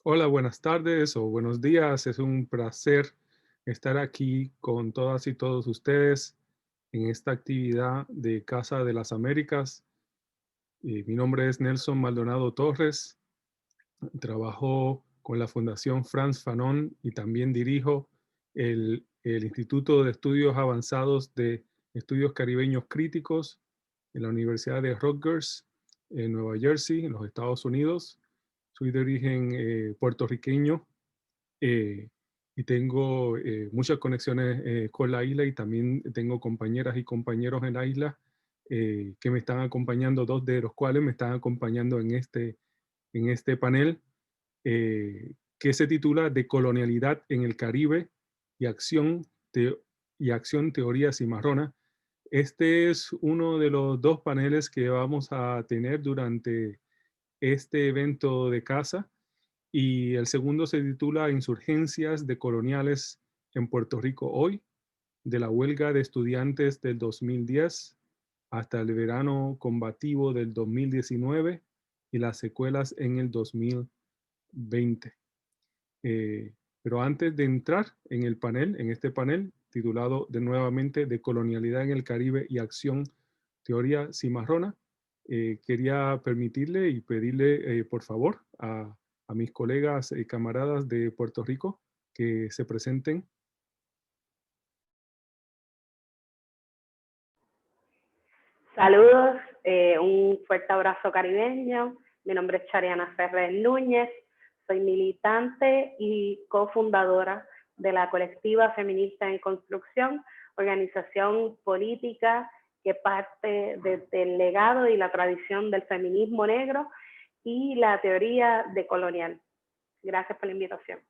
Hola, buenas tardes o buenos días. Es un placer estar aquí con todas y todos ustedes en esta actividad de Casa de las Américas. Mi nombre es Nelson Maldonado Torres. Trabajo con la Fundación Frantz Fanon y también dirijo el Instituto de Estudios Avanzados de Estudios Caribeños Críticos en la Universidad de Rutgers en Nueva Jersey, en los Estados Unidos. Soy de origen puertorriqueño, eh, y tengo muchas conexiones con la isla, y también tengo compañeras y compañeros en la isla que me están acompañando, dos de los cuales me están acompañando en este panel que se titula Decolonialidad en el Caribe y y acción teoría cimarrona. Este es uno de los dos paneles que vamos a tener durante este evento de casa, y el segundo se titula Insurgencias decoloniales en Puerto Rico hoy, de la huelga de estudiantes del 2010 hasta el verano combativo del 2019 y las secuelas en el 2020. Eh, pero antes de entrar en el panel, en este panel titulado de nuevamente de colonialidad en el Caribe y acción teoría cimarrona, quería permitirle y pedirle por favor a mis colegas y camaradas de Puerto Rico que se presenten. Saludos, un fuerte abrazo caribeño. Mi nombre es Chariana Ferrer Núñez, soy militante y cofundadora de la Colectiva Feminista en Construcción, organización política que parte desde el legado y la tradición del feminismo negro y la teoría decolonial. Gracias por la invitación.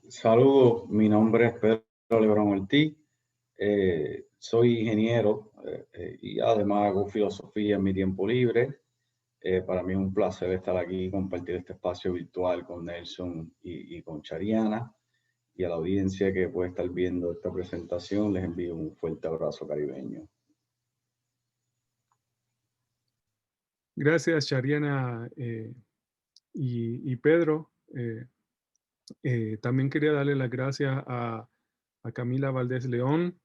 Saludos, mi nombre es Pedro Lebrón Ortiz, soy ingeniero y además hago filosofía en mi tiempo libre. Para mí es un placer estar aquí y compartir este espacio virtual con Nelson y con Chariana, y a la audiencia que puede estar viendo esta presentación les envío un fuerte abrazo caribeño. Gracias, Chariana y Pedro. También quería darle las gracias a Camila Valdés León,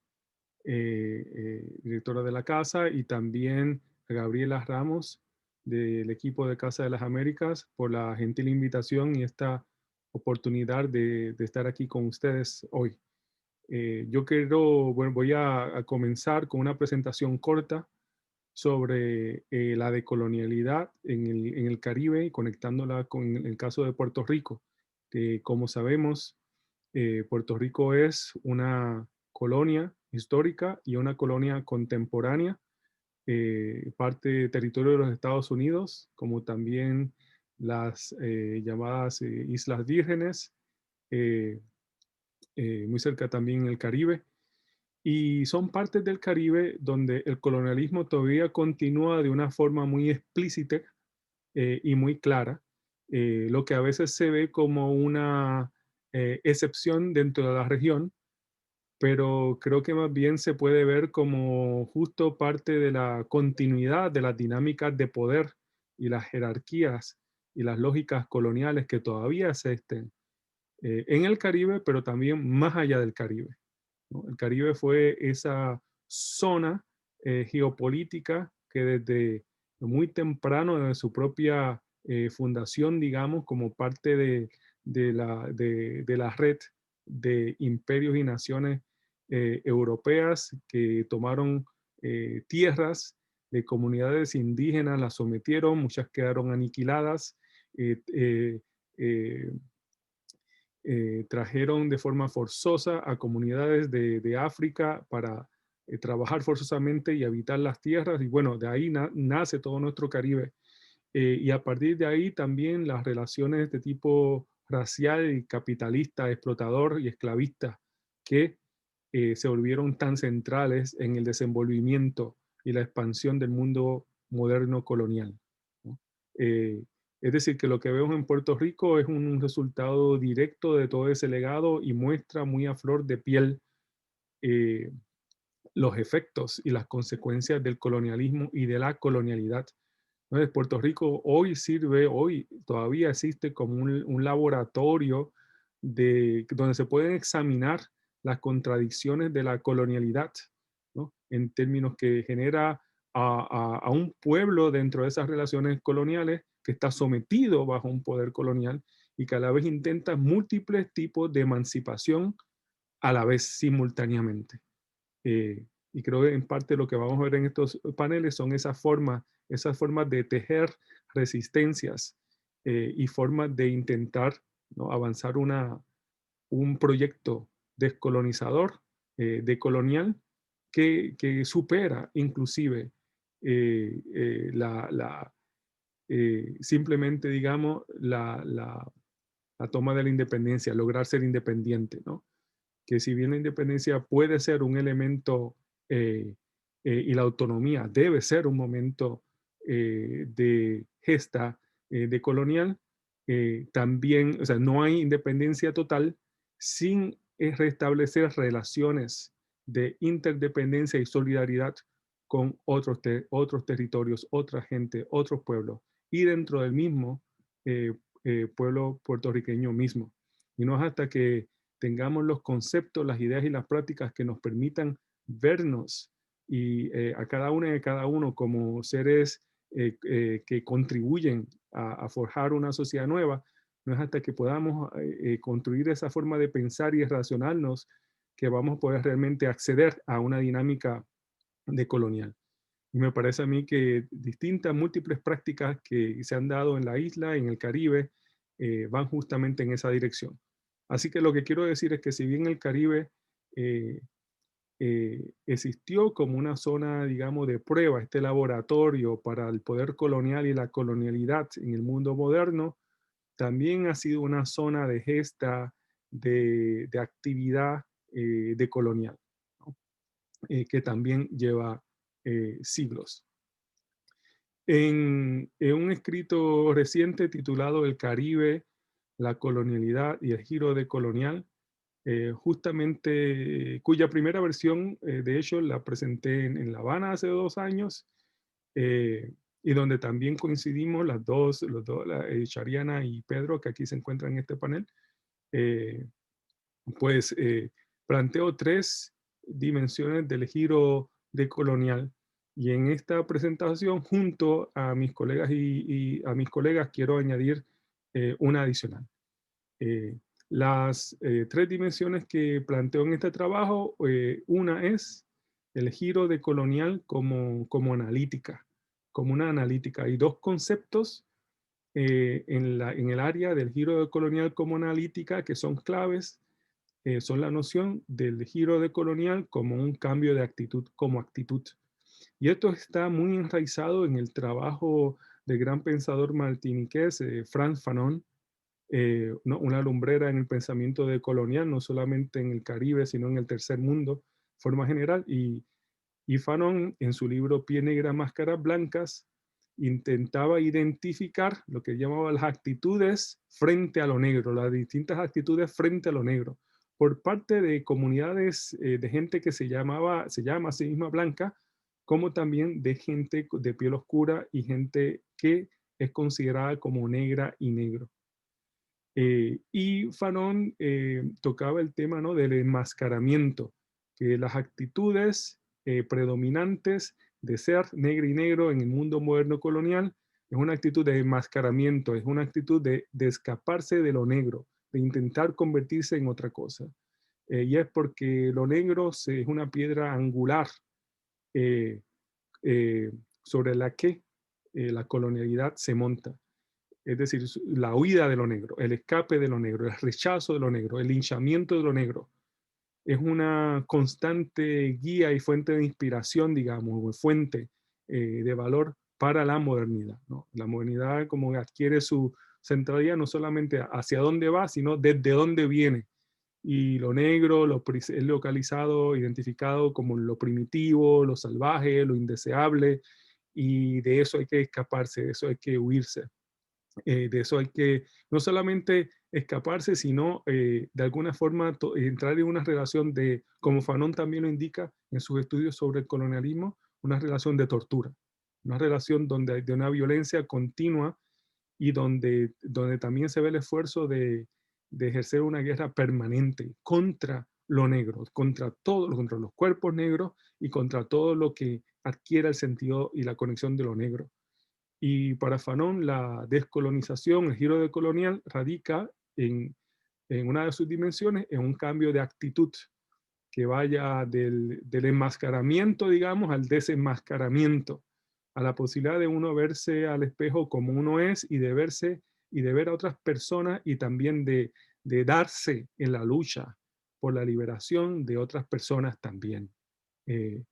directora de la casa, y también a Gabriela Ramos del equipo de Casa de las Américas por la gentil invitación y esta oportunidad de estar aquí con ustedes hoy. Voy a comenzar con una presentación corta sobre la decolonialidad en el Caribe y conectándola con el caso de Puerto Rico. Como sabemos, Puerto Rico es una colonia histórica y una colonia contemporánea, parte del territorio de los Estados Unidos, como también las llamadas Islas Vírgenes, eh, muy cerca también en el Caribe. Y son partes del Caribe donde el colonialismo todavía continúa de una forma muy explícita y muy clara, lo que a veces se ve como una excepción dentro de la región, pero creo que más bien se puede ver como justo parte de la continuidad de las dinámicas de poder y las jerarquías y las lógicas coloniales que todavía existen en el Caribe, pero también más allá del Caribe, ¿no? El Caribe fue esa zona geopolítica que desde muy temprano, desde su propia fundación, digamos, como parte de la red de imperios y naciones europeas que tomaron tierras de comunidades indígenas, las sometieron, muchas quedaron aniquiladas, eh, eh, eh, trajeron de forma forzosa a comunidades de África para trabajar forzosamente y habitar las tierras. Y bueno, de ahí nace todo nuestro Caribe. Y a partir de ahí también las relaciones de tipo racial y capitalista, explotador y esclavista, que se volvieron tan centrales en el desenvolvimiento y la expansión del mundo moderno colonial, ¿no? Es decir, que lo que vemos en Puerto Rico es un resultado directo de todo ese legado y muestra muy a flor de piel eh, los efectos y las consecuencias del colonialismo y de la colonialidad, Entonces, Puerto Rico hoy todavía existe como un laboratorio donde se pueden examinar las contradicciones de la colonialidad, ¿no? En términos que genera a un pueblo dentro de esas relaciones coloniales que está sometido bajo un poder colonial y que a la vez intenta múltiples tipos de emancipación a la vez simultáneamente. Y creo que en parte lo que vamos a ver en estos paneles son esas formas de tejer resistencias y formas de intentar, ¿no?, avanzar un proyecto descolonizador, decolonial, que supera inclusive simplemente, digamos, la toma de la independencia, lograr ser independiente, ¿no? Que si bien la independencia puede ser un elemento y la autonomía debe ser un momento de gesta de colonial, también, o sea, no hay independencia total sin restablecer relaciones de interdependencia y solidaridad con otros territorios, otra gente, otros pueblos y dentro del mismo pueblo puertorriqueño mismo. Y no es hasta que tengamos los conceptos, las ideas y las prácticas que nos permitan vernos y a cada una y a cada uno como seres que contribuyen a forjar una sociedad nueva, no es hasta que podamos construir esa forma de pensar y relacionarnos que vamos a poder realmente acceder a una dinámica de colonial. Y me parece a mí que distintas, múltiples prácticas que se han dado en la isla, en el Caribe, van justamente en esa dirección. Así que lo que quiero decir es que si bien el Caribe eh, existió como una zona, digamos, de prueba, este laboratorio para el poder colonial y la colonialidad en el mundo moderno, también ha sido una zona de gesta, de actividad de colonial, ¿no? Que también lleva siglos. En un escrito reciente titulado El Caribe, la colonialidad y el giro decolonial, justamente cuya primera versión, de hecho, la presenté en La Habana hace 2 años, y donde también coincidimos Chariana y Pedro, que aquí se encuentran en este panel, eh, pues planteo 3 dimensiones del giro decolonial. Y en esta presentación, junto a mis colegas y a mis colegas, quiero añadir una adicional. Las 3 dimensiones que planteo en este trabajo, una es el giro decolonial como analítica, como una analítica. Hay 2 conceptos en el área del giro decolonial como analítica que son claves. Son la noción del giro decolonial como un cambio de actitud, como actitud. Y esto está muy enraizado en el trabajo del gran pensador martiniqués Frantz Fanon, una lumbrera en el pensamiento decolonial, no solamente en el Caribe, sino en el tercer mundo, de forma general. Y Fanon, en su libro Pie Negra, Máscaras Blancas, intentaba identificar lo que llamaba las actitudes frente a lo negro, las distintas actitudes frente a lo negro, por parte de comunidades de gente que se llama a sí misma blanca, como también de gente de piel oscura y gente que es considerada como negra y negro. Y Fanon tocaba el tema, ¿no?, del enmascaramiento, que las actitudes predominantes de ser negro y negro en el mundo moderno colonial es una actitud de enmascaramiento, es una actitud de escaparse de lo negro, de intentar convertirse en otra cosa. Y es porque lo negro es una piedra angular eh, eh, sobre la que la colonialidad se monta. Es decir, la huida de lo negro, el escape de lo negro, el rechazo de lo negro, el linchamiento de lo negro. Es una constante guía y fuente de inspiración, digamos, o fuente de valor para la modernidad, ¿no? La modernidad como adquiere su centralidad no solamente hacia dónde va, sino desde dónde viene. Y lo negro es localizado, identificado como lo primitivo, lo salvaje, lo indeseable, y de eso hay que escaparse, de eso hay que huirse. De eso hay que no solamente escaparse, sino de alguna forma entrar en una relación como Fanon también lo indica en sus estudios sobre el colonialismo, una relación de tortura, una relación donde hay de una violencia continua y donde también se ve el esfuerzo de ejercer una guerra permanente contra lo negro, contra todo, contra los cuerpos negros y contra todo lo que adquiera el sentido y la conexión de lo negro. Y para Fanon, la descolonización, el giro decolonial, radica en una de sus dimensiones, en un cambio de actitud que vaya del enmascaramiento, digamos, al desenmascaramiento, a la posibilidad de uno verse al espejo como uno es y de verse y de ver a otras personas y también de darse en la lucha por la liberación de otras personas también. Eh,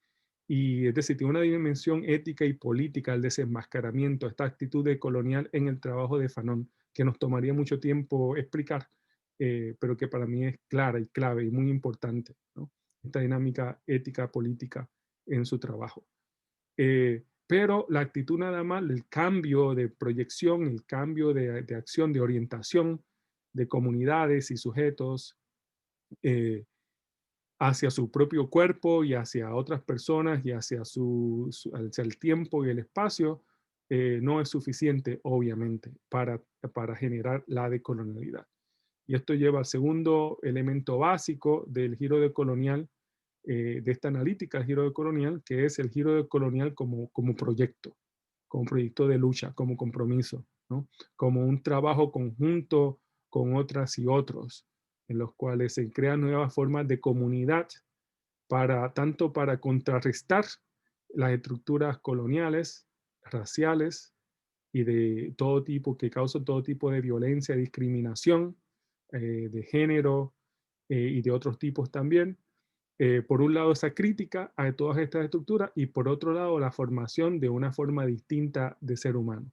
y es decir, tiene una dimensión ética y política el desenmascaramiento, esta actitud de colonial en el trabajo de Fanon, que nos tomaría mucho tiempo explicar, pero que para mí es clara y clave y muy importante, ¿no? Esta dinámica ética política en su trabajo. Pero la actitud nada más, el cambio de proyección, el cambio de acción, de orientación de comunidades y sujetos, hacia su propio cuerpo y hacia otras personas y hacia, hacia el tiempo y el espacio, no es suficiente, obviamente, para generar la decolonialidad. Y esto lleva al segundo elemento básico del giro decolonial, de esta analítica del giro decolonial, que es el giro decolonial como proyecto de lucha, como compromiso, ¿no? Como un trabajo conjunto con otras y otros, en los cuales se crean nuevas formas de comunidad tanto para contrarrestar las estructuras coloniales, raciales y de todo tipo, que causan todo tipo de violencia, discriminación, de género y de otros tipos también. Por un lado, esa crítica a todas estas estructuras y por otro lado, la formación de una forma distinta de ser humano,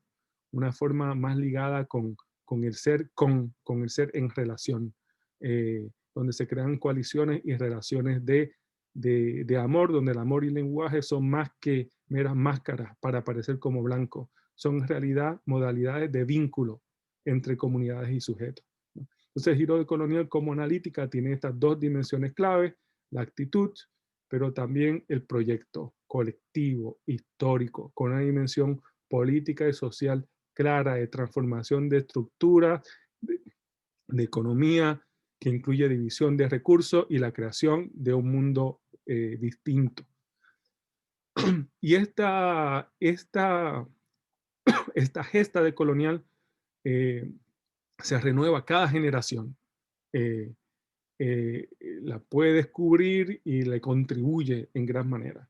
una forma más ligada con el ser, con el ser en relación, donde se crean coaliciones y relaciones de amor, donde el amor y el lenguaje son más que meras máscaras para parecer como blanco, son en realidad modalidades de vínculo entre comunidades y sujetos, ¿no? Entonces, el giro decolonial como analítica tiene estas dos dimensiones claves, la actitud, pero también el proyecto colectivo, histórico, con una dimensión política y social clara de transformación de estructuras, de economía, que incluye división de recursos y la creación de un mundo distinto. Y esta gesta decolonial se renueva cada generación. Eh, la puede descubrir y le contribuye en gran manera.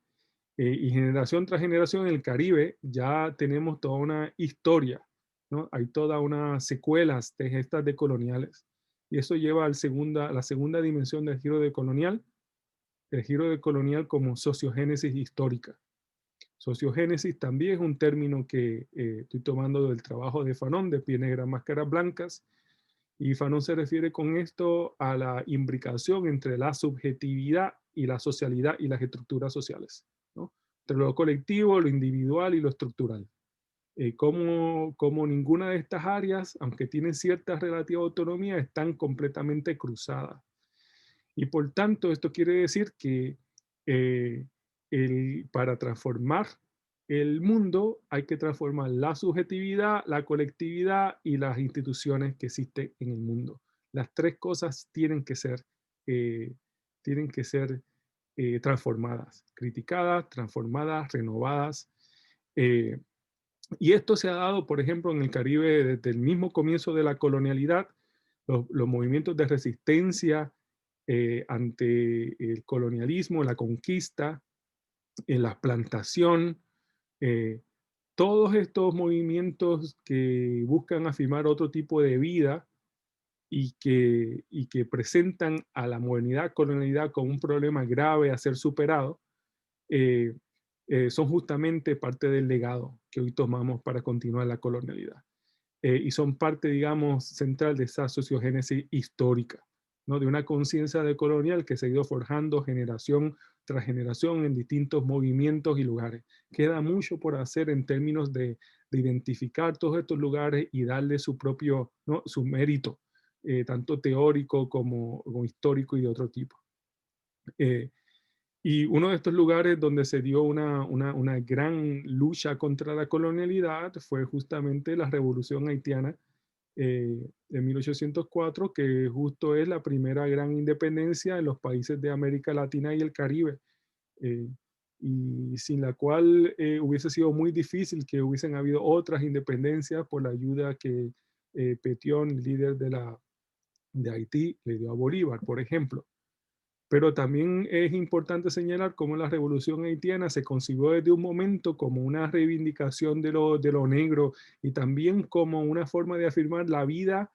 Y generación tras generación en el Caribe ya tenemos toda una historia, ¿no? Hay toda una secuelas de gestas decoloniales. Y eso lleva a la segunda dimensión del giro decolonial, el giro decolonial como sociogénesis histórica. Sociogénesis también es un término que estoy tomando del trabajo de Fanon, de Pies Negras, Máscaras Blancas, y Fanon se refiere con esto a la imbricación entre la subjetividad y la socialidad y las estructuras sociales, ¿no? Entre lo colectivo, lo individual y lo estructural. Como ninguna de estas áreas, aunque tienen cierta relativa autonomía, están completamente cruzadas. Y por tanto, esto quiere decir que eh, para transformar el mundo hay que transformar la subjetividad, la colectividad y las instituciones que existen en el mundo. Las tres cosas eh, tienen que ser transformadas, criticadas, transformadas, renovadas. Eh, y esto se ha dado, por ejemplo, en el Caribe desde el mismo comienzo de la colonialidad, los movimientos de resistencia ante el colonialismo, la conquista, en la plantación, eh, todos estos movimientos que buscan afirmar otro tipo de vida y que presentan a la modernidad, colonialidad como un problema grave a ser superado, eh, son justamente parte del legado que hoy tomamos para continuar la colonialidad. Y son parte, digamos, central de esa sociogénesis histórica, ¿no? De una conciencia decolonial que se ha ido forjando generación tras generación en distintos movimientos y lugares. Queda mucho por hacer en términos de identificar todos estos lugares y darle su propio, ¿no? Su mérito, tanto teórico como histórico y de otro tipo. Eh, Y uno de estos lugares donde se dio una gran lucha contra la colonialidad fue justamente la Revolución Haitiana de 1804, que justo es la primera gran independencia en los países de América Latina y el Caribe, eh, y sin la cual hubiese sido muy difícil que hubiesen habido otras independencias por la ayuda que Petión, líder de Haití, le dio a Bolívar, por ejemplo. Pero también es importante señalar cómo la revolución haitiana se concibió desde un momento como una reivindicación de lo negro y también como una forma de afirmar la vida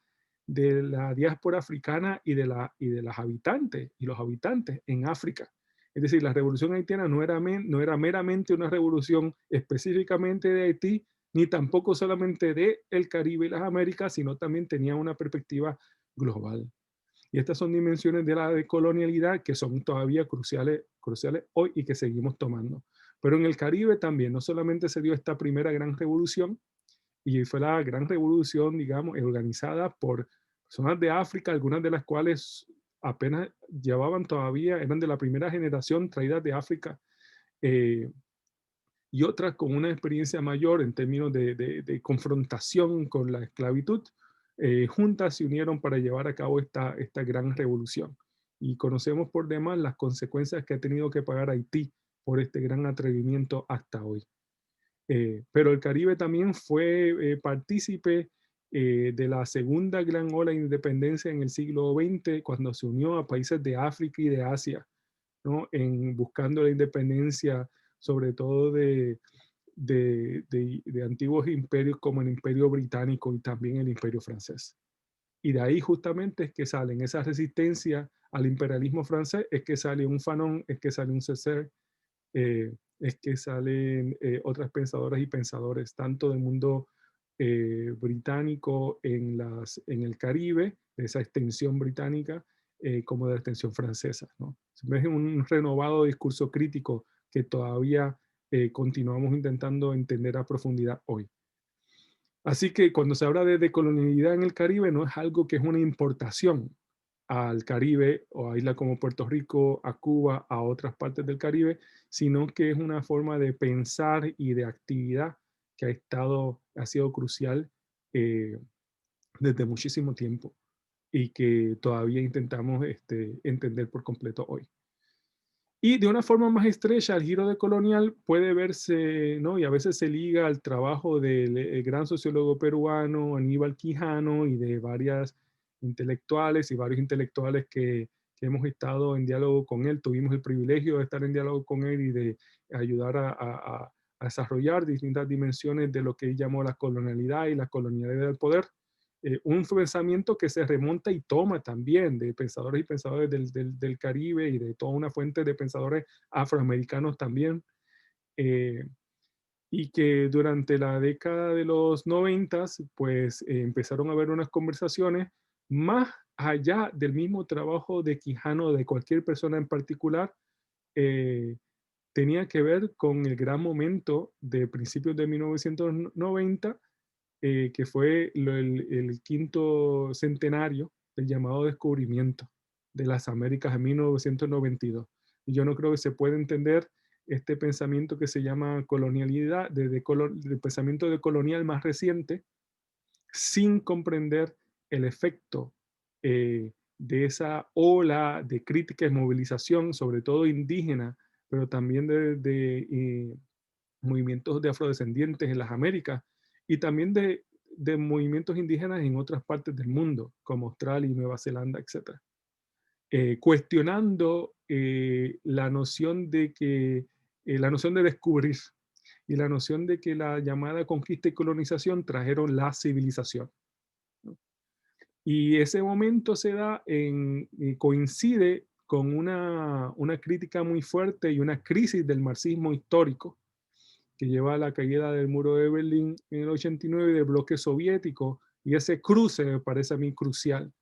de la diáspora africana y de las habitantes y los habitantes en África. Es decir, la revolución haitiana no era meramente una revolución específicamente de Haití, ni tampoco solamente de el Caribe y las Américas, sino también tenía una perspectiva global. Y estas son dimensiones de la decolonialidad que son todavía cruciales hoy y que seguimos tomando. Pero en el Caribe también, no solamente se dio esta primera gran revolución, y fue la gran revolución, digamos, organizada por personas de África, algunas de las cuales apenas llevaban todavía, eran de la primera generación traídas de África, eh, y otras con una experiencia mayor en términos de confrontación con la esclavitud, juntas se unieron para llevar a cabo esta gran revolución. Y conocemos por demás las consecuencias que ha tenido que pagar Haití por este gran atrevimiento hasta hoy. Pero el Caribe también fue partícipe de la segunda gran ola de independencia en el siglo XX, cuando se unió a países de África y de Asia, ¿no? En buscando la independencia, sobre todo de antiguos imperios como el Imperio Británico y también el Imperio Francés. Y de ahí justamente es que salen esa resistencia al imperialismo francés, es que sale un Fanon, es que sale un Césaire, es que salen otras pensadoras y pensadores, tanto del mundo británico en el Caribe, de esa extensión británica, como de la extensión francesa, ¿no? Es un renovado discurso crítico que todavía continuamos intentando entender a profundidad hoy. Así que cuando se habla de decolonialidad en el Caribe, no es algo que es una importación al Caribe o a islas como Puerto Rico, a Cuba, a otras partes del Caribe, sino que es una forma de pensar y de actividad que ha sido crucial eh, desde muchísimo tiempo y que todavía intentamos entender por completo hoy. Y de una forma más estrecha, el giro de colonial puede verse, ¿no? Y a veces se liga al trabajo del gran sociólogo peruano Aníbal Quijano y de varias intelectuales y varios intelectuales que hemos estado en diálogo con él. Tuvimos el privilegio de estar en diálogo con él y de ayudar a desarrollar distintas dimensiones de lo que él llamó la colonialidad y la colonialidad del poder. Un pensamiento que se remonta y toma también de pensadores y pensadores del Caribe y de toda una fuente de pensadores afroamericanos también, eh, y que durante la década de los 90 pues empezaron a haber unas conversaciones más allá del mismo trabajo de Quijano, de cualquier persona en particular, eh, tenía que ver con el gran momento de principios de 1990, que fue el quinto centenario del llamado descubrimiento de las Américas en 1992. Y yo no creo que se pueda entender este pensamiento que se llama colonialidad, de pensamiento de colonial más reciente, sin comprender el efecto de esa ola de crítica y movilización, sobre todo indígena, pero también de movimientos de afrodescendientes en las Américas y también de movimientos indígenas en otras partes del mundo, como Australia y Nueva Zelanda, etc. Cuestionando la noción de descubrir y la noción de que la llamada conquista y colonización trajeron la civilización, ¿no? Y ese momento coincide con una crítica muy fuerte y una crisis del marxismo histórico que lleva a la caída del muro de Berlín en el 89 del bloque soviético, y ese cruce me parece a mí crucial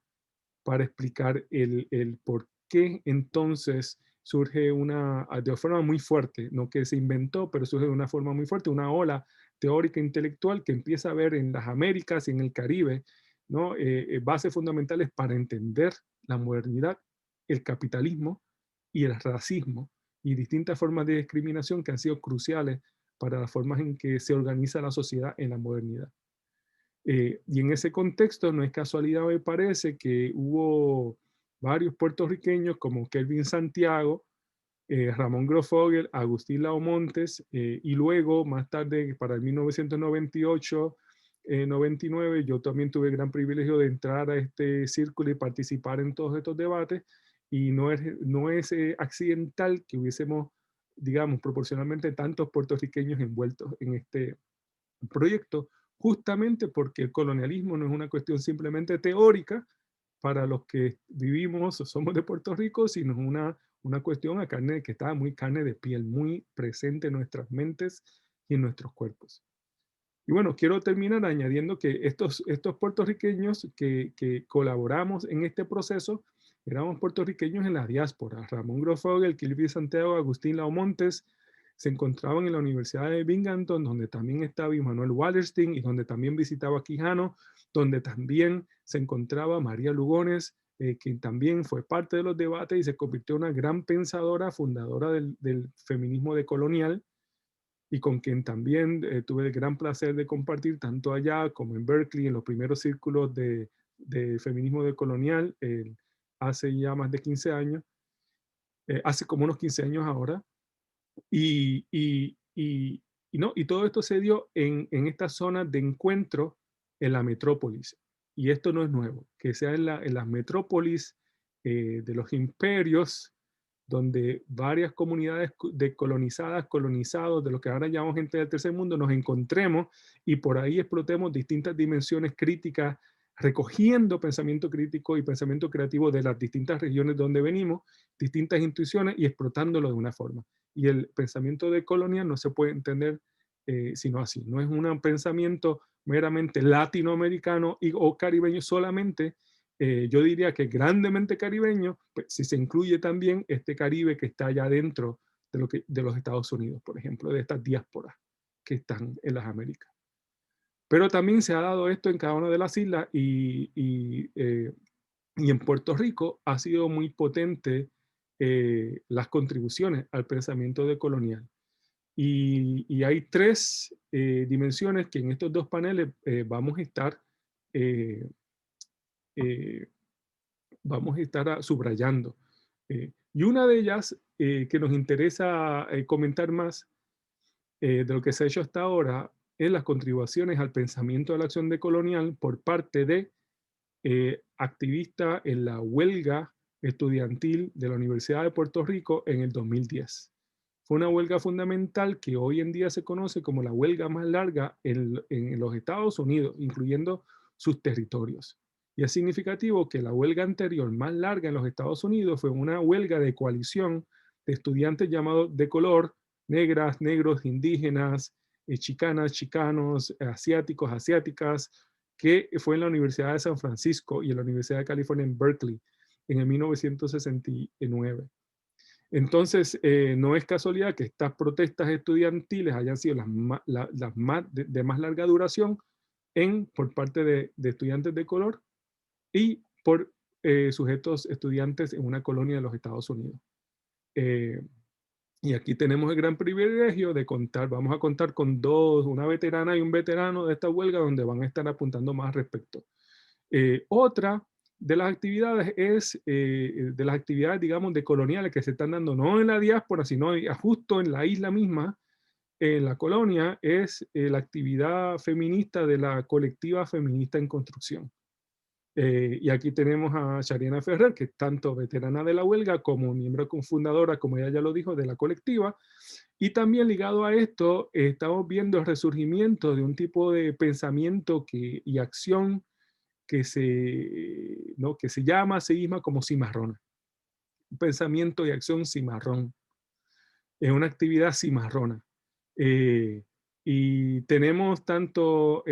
para explicar el por qué entonces surge de forma muy fuerte, no que se inventó, pero surge de una forma muy fuerte, una ola teórica e intelectual que empieza a ver en las Américas y en el Caribe, ¿no? Bases fundamentales para entender la modernidad, el capitalismo y el racismo, y distintas formas de discriminación que han sido cruciales para las formas en que se organiza la sociedad en la modernidad. Y en ese contexto no es casualidad, me parece, que hubo varios puertorriqueños como Kelvin Santiago, Ramón Grofogel, Agustín Lao Montes, y luego, más tarde, para el 1998, 99, yo también tuve el gran privilegio de entrar a este círculo y participar en todos estos debates, y no es accidental que hubiésemos, digamos, proporcionalmente tantos puertorriqueños envueltos en este proyecto, justamente porque el colonialismo no es una cuestión simplemente teórica para los que vivimos o somos de Puerto Rico, sino es una cuestión a carne, que está muy carne de piel, muy presente en nuestras mentes y en nuestros cuerpos. Y bueno, quiero terminar añadiendo que estos puertorriqueños que colaboramos en este proceso, éramos puertorriqueños en la diáspora. Ramón Grofogel, Kilby Santiago, Agustín Lao Montes, se encontraban en la Universidad de Binghamton, donde también estaba Immanuel Wallerstein y donde también visitaba Quijano, donde también se encontraba María Lugones, quien también fue parte de los debates y se convirtió en una gran pensadora, fundadora del feminismo decolonial, y con quien también tuve el gran placer de compartir tanto allá como en Berkeley, en los primeros círculos de feminismo decolonial, hace ya más de 15 años, hace como unos 15 años ahora. Y, y, y, no, y todo esto se dio en esta zona de encuentro en la metrópolis. Y esto no es nuevo, que sea en las metrópolis de los imperios, donde varias comunidades decolonizadas, colonizados, de lo que ahora llamamos gente del tercer mundo, nos encontremos y por ahí explotemos distintas dimensiones críticas, recogiendo pensamiento crítico y pensamiento creativo de las distintas regiones donde venimos, distintas intuiciones y explotándolo de una forma. Y el pensamiento decolonial no se puede entender sino así. No es un pensamiento meramente latinoamericano o caribeño solamente. Yo diría que grandemente caribeño, pues, si se incluye también este Caribe que está allá dentro de los Estados Unidos, por ejemplo, de estas diásporas que están en las Américas. Pero también se ha dado esto en cada una de las islas y en Puerto Rico ha sido muy potente las contribuciones al pensamiento decolonial. Y hay tres dimensiones que en estos dos paneles vamos a estar eh, eh, subrayando. Y una de ellas que nos interesa comentar más de lo que se ha hecho hasta ahora es las contribuciones al pensamiento de la acción decolonial por parte de activistas en la huelga estudiantil de la Universidad de Puerto Rico en el 2010. Fue una huelga fundamental que hoy en día se conoce como la huelga más larga en los Estados Unidos, incluyendo sus territorios. Y es significativo que la huelga anterior más larga en los Estados Unidos fue una huelga de coalición de estudiantes llamados de color, negras, negros, indígenas, chicanas, chicanos, asiáticos, asiáticas, que fue en la Universidad de San Francisco y en la Universidad de California en Berkeley en el 1969. Entonces, no es casualidad que estas protestas estudiantiles hayan sido las más de más larga duración por parte de estudiantes de color y por sujetos estudiantes en una colonia de los Estados Unidos. Y aquí tenemos el gran privilegio de contar, vamos a contar con una veterana y un veterano de esta huelga donde van a estar apuntando más al respecto. Otra de las actividades de las actividades, digamos, decoloniales que se están dando no en la diáspora, sino justo en la isla misma, en la colonia, es la actividad feminista de la colectiva feminista en construcción. Y aquí tenemos a Shariana Ferrer, que es tanto veterana de la huelga como miembro cofundadora, como ella ya lo dijo, de la colectiva. Y también ligado a esto, estamos viendo el resurgimiento de un tipo de pensamiento y acción que se llama a sí misma como cimarrona. Un pensamiento y acción cimarrón. Es una actividad cimarrona. Y tenemos tanto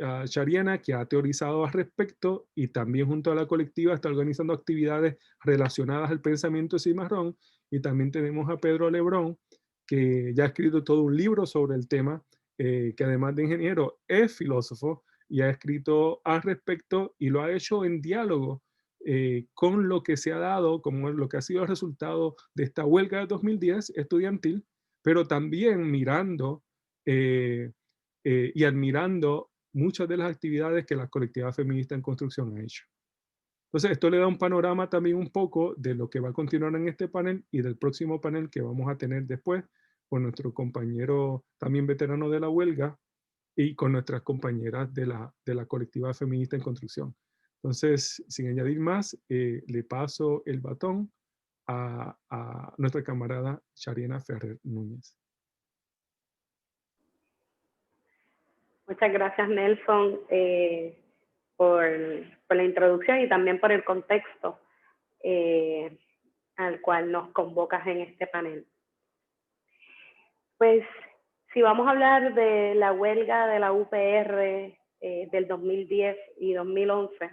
a Shariana, que ha teorizado al respecto, y también junto a la colectiva está organizando actividades relacionadas al pensamiento cimarrón. Y también tenemos a Pedro Lebrón, que ya ha escrito todo un libro sobre el tema, que además de ingeniero es filósofo y ha escrito al respecto y lo ha hecho en diálogo con lo que se ha dado, como lo que ha sido el resultado de esta huelga de 2010 estudiantil, pero también mirando y admirando muchas de las actividades que la colectividad feminista en construcción ha hecho. Entonces, esto le da un panorama también un poco de lo que va a continuar en este panel y del próximo panel que vamos a tener después con nuestro compañero también veterano de la huelga y con nuestras compañeras de la colectiva feminista en construcción. Entonces, sin añadir más, le paso el batón a nuestra camarada Chariana Ferrer Núñez. Muchas gracias, Nelson, por la introducción y también por el contexto al cual nos convocas en este panel. Pues, si vamos a hablar de la huelga de la UPR del 2010 y 2011,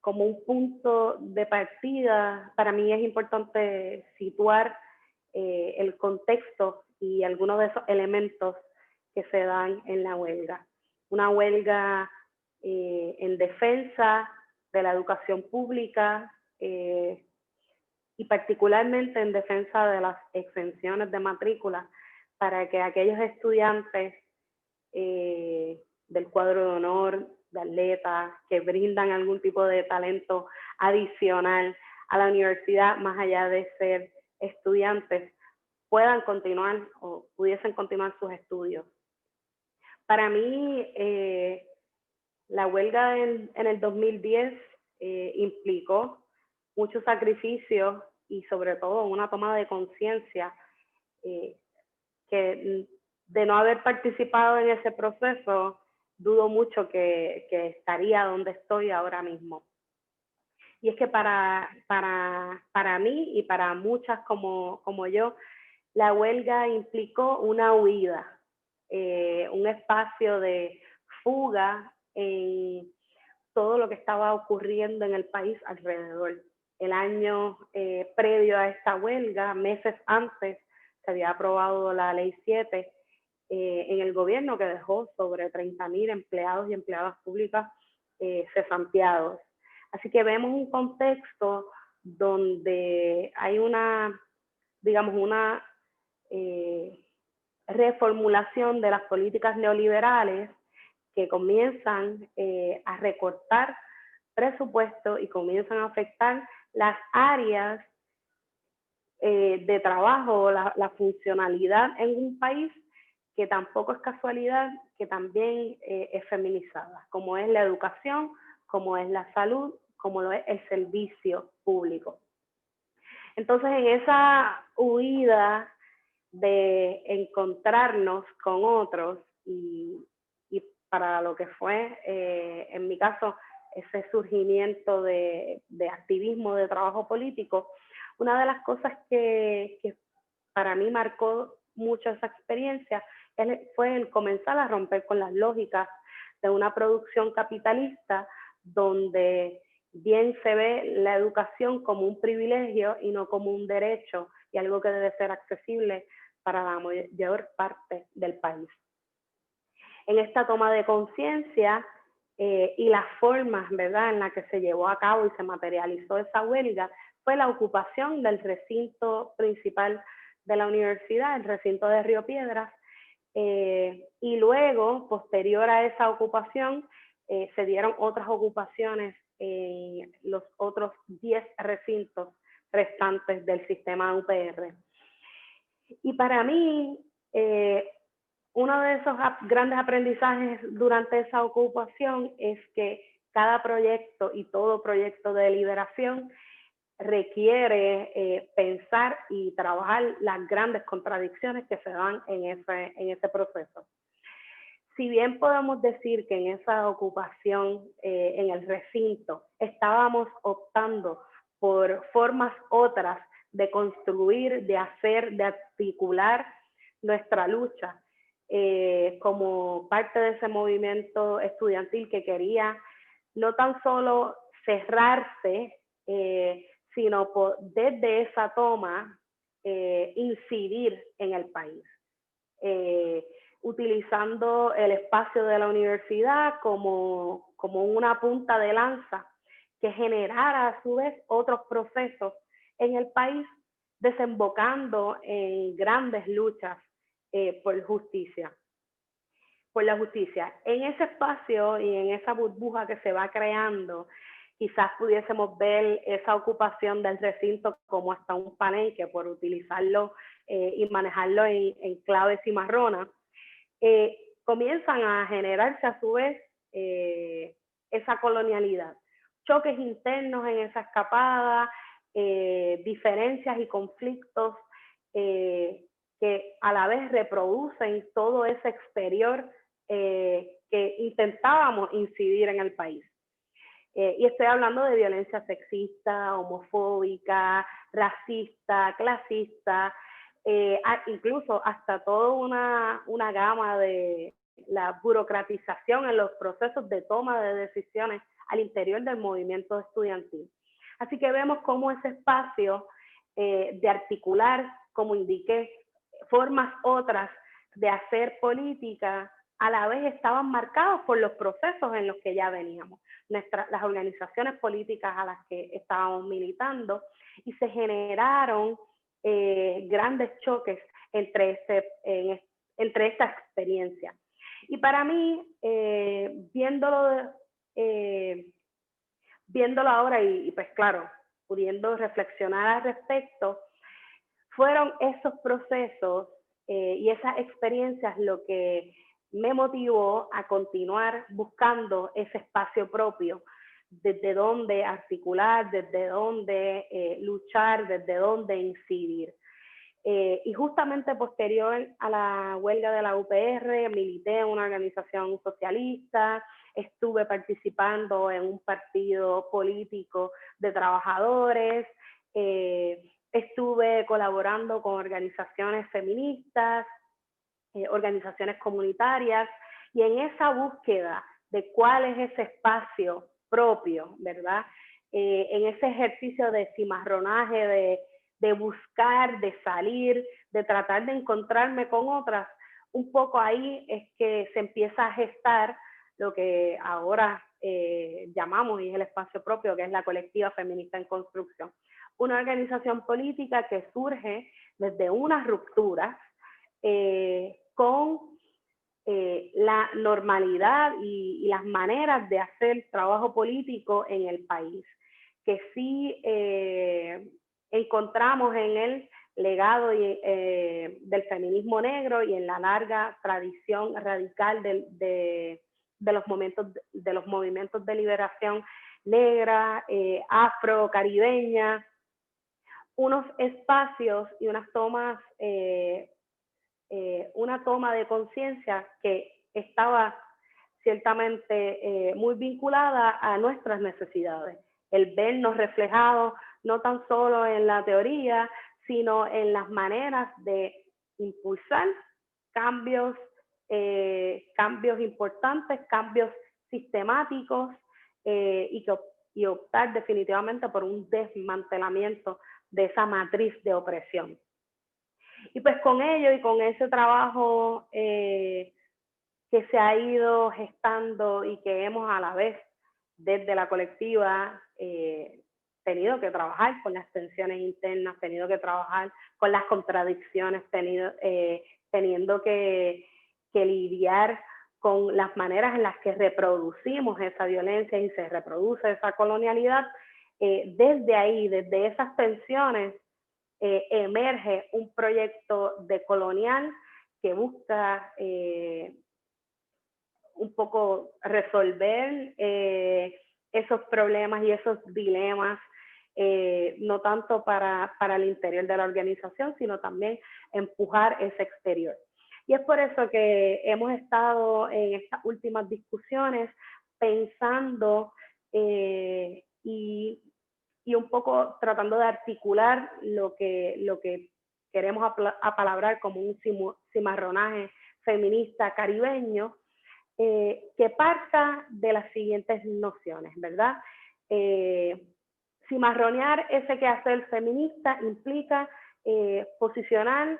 como un punto de partida, para mí es importante situar el contexto y algunos de esos elementos que se dan en la huelga. Una huelga en defensa de la educación pública y particularmente en defensa de las exenciones de matrícula para que aquellos estudiantes del cuadro de honor, de atletas, que brindan algún tipo de talento adicional a la universidad, más allá de ser estudiantes, puedan continuar o pudiesen continuar sus estudios. Para mí, la huelga en el 2010 implicó mucho sacrificio y sobre todo una toma de conciencia que de no haber participado en ese proceso, dudo mucho que estaría donde estoy ahora mismo. Y es que para mí y para muchas como yo, la huelga implicó una huida, un espacio de fuga en todo lo que estaba ocurriendo en el país alrededor. El año previo a esta huelga, meses antes, se había aprobado la Ley 7 en el gobierno que dejó sobre 30.000 empleados y empleadas públicas cesanteados. Así que vemos un contexto donde hay una, digamos, una reformulación de las políticas neoliberales que comienzan a recortar presupuesto y comienzan a afectar las áreas de trabajo, la funcionalidad en un país que tampoco es casualidad, que también es feminizada, como es la educación, como es la salud, como lo es el servicio público. Entonces, en esa huida de encontrarnos con otros y para lo que fue, en mi caso, ese surgimiento de activismo, de trabajo político, una de las cosas que para mí marcó mucho esa experiencia fue el comenzar a romper con las lógicas de una producción capitalista donde bien se ve la educación como un privilegio y no como un derecho y algo que debe ser accesible para la mayor parte del país. En esta toma de conciencia y las formas, ¿verdad?, en la que se llevó a cabo y se materializó esa huelga fue la ocupación del recinto principal de la universidad, el recinto de Río Piedras, y luego, posterior a esa ocupación, se dieron otras ocupaciones en los otros 10 recintos restantes del sistema UPR. Y para mí, uno de esos grandes aprendizajes durante esa ocupación es que cada proyecto y todo proyecto de liberación requiere pensar y trabajar las grandes contradicciones que se dan en ese proceso. Si bien podemos decir que en esa ocupación en el recinto estábamos optando por formas otras de construir, de hacer, de articular nuestra lucha como parte de ese movimiento estudiantil que quería no tan solo cerrarse, sino desde esa toma incidir en el país, utilizando el espacio de la universidad como una punta de lanza que generara a su vez otros procesos en el país, desembocando en grandes luchas por justicia, por la justicia. En ese espacio y en esa burbuja que se va creando, quizás pudiésemos ver esa ocupación del recinto como hasta un palenque, por utilizarlo y manejarlo en clave cimarrona. Comienzan a generarse a su vez esa colonialidad, choques internos en esa escapada, diferencias y conflictos que a la vez reproducen todo ese exterior que intentábamos incidir en el país. Y estoy hablando de violencia sexista, homofóbica, racista, clasista, incluso hasta toda una gama de la burocratización en los procesos de toma de decisiones al interior del movimiento estudiantil. Así que vemos cómo ese espacio de articular, como indiqué, formas otras de hacer política, a la vez estaban marcados por los procesos en los que ya veníamos, las organizaciones políticas a las que estábamos militando, y se generaron grandes choques entre esta experiencia. Y para mí, viéndolo ahora y pues claro, pudiendo reflexionar al respecto, fueron esos procesos y esas experiencias lo que me motivó a continuar buscando ese espacio propio, desde donde articular, desde donde luchar, desde donde incidir. Y justamente posterior a la huelga de la UPR, milité en una organización socialista, estuve participando en un partido político de trabajadores, estuve colaborando con organizaciones feministas, organizaciones comunitarias, y en esa búsqueda de cuál es ese espacio propio, ¿verdad? En ese ejercicio de cimarronaje, de buscar, de salir, de tratar de encontrarme con otras, un poco ahí es que se empieza a gestar lo que ahora llamamos, y es el espacio propio, que es la Colectiva Feminista en Construcción. Una organización política que surge desde unas rupturas con la normalidad y las maneras de hacer trabajo político en el país, que sí encontramos en el legado del feminismo negro y en la larga tradición radical de los movimientos de liberación negra, afro, caribeña, unos espacios y unas tomas, una toma de conciencia que estaba ciertamente muy vinculada a nuestras necesidades, el vernos reflejados no tan solo en la teoría, sino en las maneras de impulsar cambios importantes, cambios sistemáticos, y optar definitivamente por un desmantelamiento de esa matriz de opresión. Y pues con ello y con ese trabajo que se ha ido gestando y que hemos a la vez desde la colectiva tenido que trabajar con las tensiones internas, tenido que trabajar con las contradicciones, teniendo que lidiar con las maneras en las que reproducimos esa violencia y se reproduce esa colonialidad. Desde ahí, desde esas tensiones, emerge un proyecto decolonial que busca un poco resolver esos problemas y esos dilemas, no tanto para el interior de la organización, sino también empujar ese exterior. Y es por eso que hemos estado en estas últimas discusiones pensando y un poco tratando de articular lo que queremos apalabrar como un cimarronaje feminista caribeño, que parta de las siguientes nociones, ¿verdad? Cimarronear ese quehacer feminista implica posicionar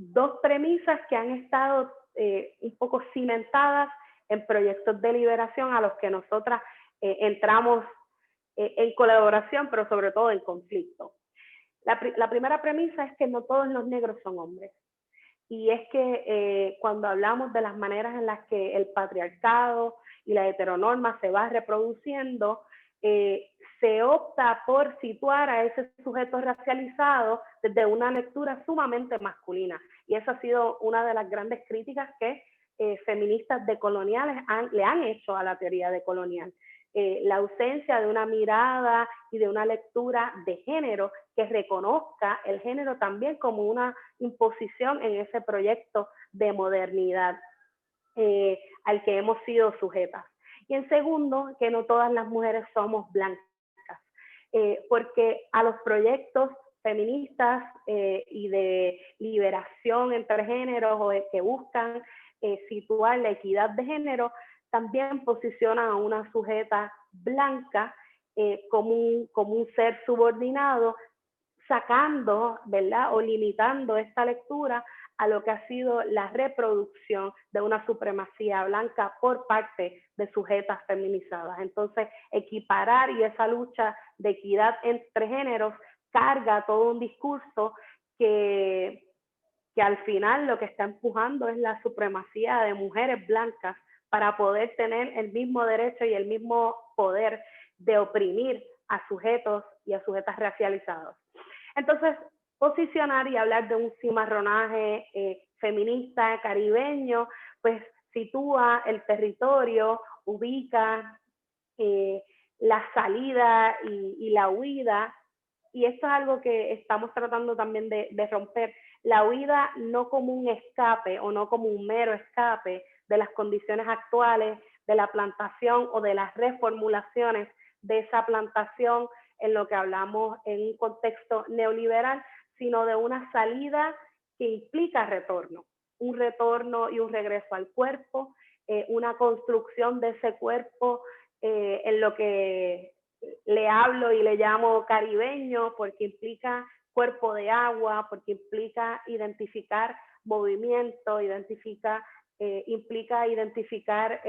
dos premisas que han estado un poco cimentadas en proyectos de liberación a los que nosotras entramos en colaboración, pero sobre todo en conflicto. La primera premisa es que no todos los negros son hombres. Y es que cuando hablamos de las maneras en las que el patriarcado y la heteronorma se va reproduciendo, se opta por situar a ese sujeto racializado desde una lectura sumamente masculina. Y esa ha sido una de las grandes críticas que feministas decoloniales le han hecho a la teoría decolonial. La ausencia de una mirada y de una lectura de género que reconozca el género también como una imposición en ese proyecto de modernidad al que hemos sido sujetas. Y en segundo, que no todas las mujeres somos blancas, porque a los proyectos feministas y de liberación entre géneros o que buscan situar la equidad de género, también posicionan a una sujeta blanca como un ser subordinado, sacando, ¿verdad?, o limitando esta lectura a lo que ha sido la reproducción de una supremacía blanca por parte de sujetas feminizadas. Entonces, equiparar y esa lucha de equidad entre géneros carga todo un discurso que al final lo que está empujando es la supremacía de mujeres blancas para poder tener el mismo derecho y el mismo poder de oprimir a sujetos y a sujetas racializados. Entonces, posicionar y hablar de un cimarronaje feminista caribeño, pues sitúa el territorio, ubica la salida y la huida, y esto es algo que estamos tratando también de romper, la huida no como un escape o no como un mero escape de las condiciones actuales, de la plantación o de las reformulaciones de esa plantación en lo que hablamos en un contexto neoliberal, sino de una salida que implica retorno, un retorno y un regreso al cuerpo, una construcción de ese cuerpo en lo que le hablo y le llamo caribeño, porque implica cuerpo de agua, porque implica identificar movimiento, implica identificar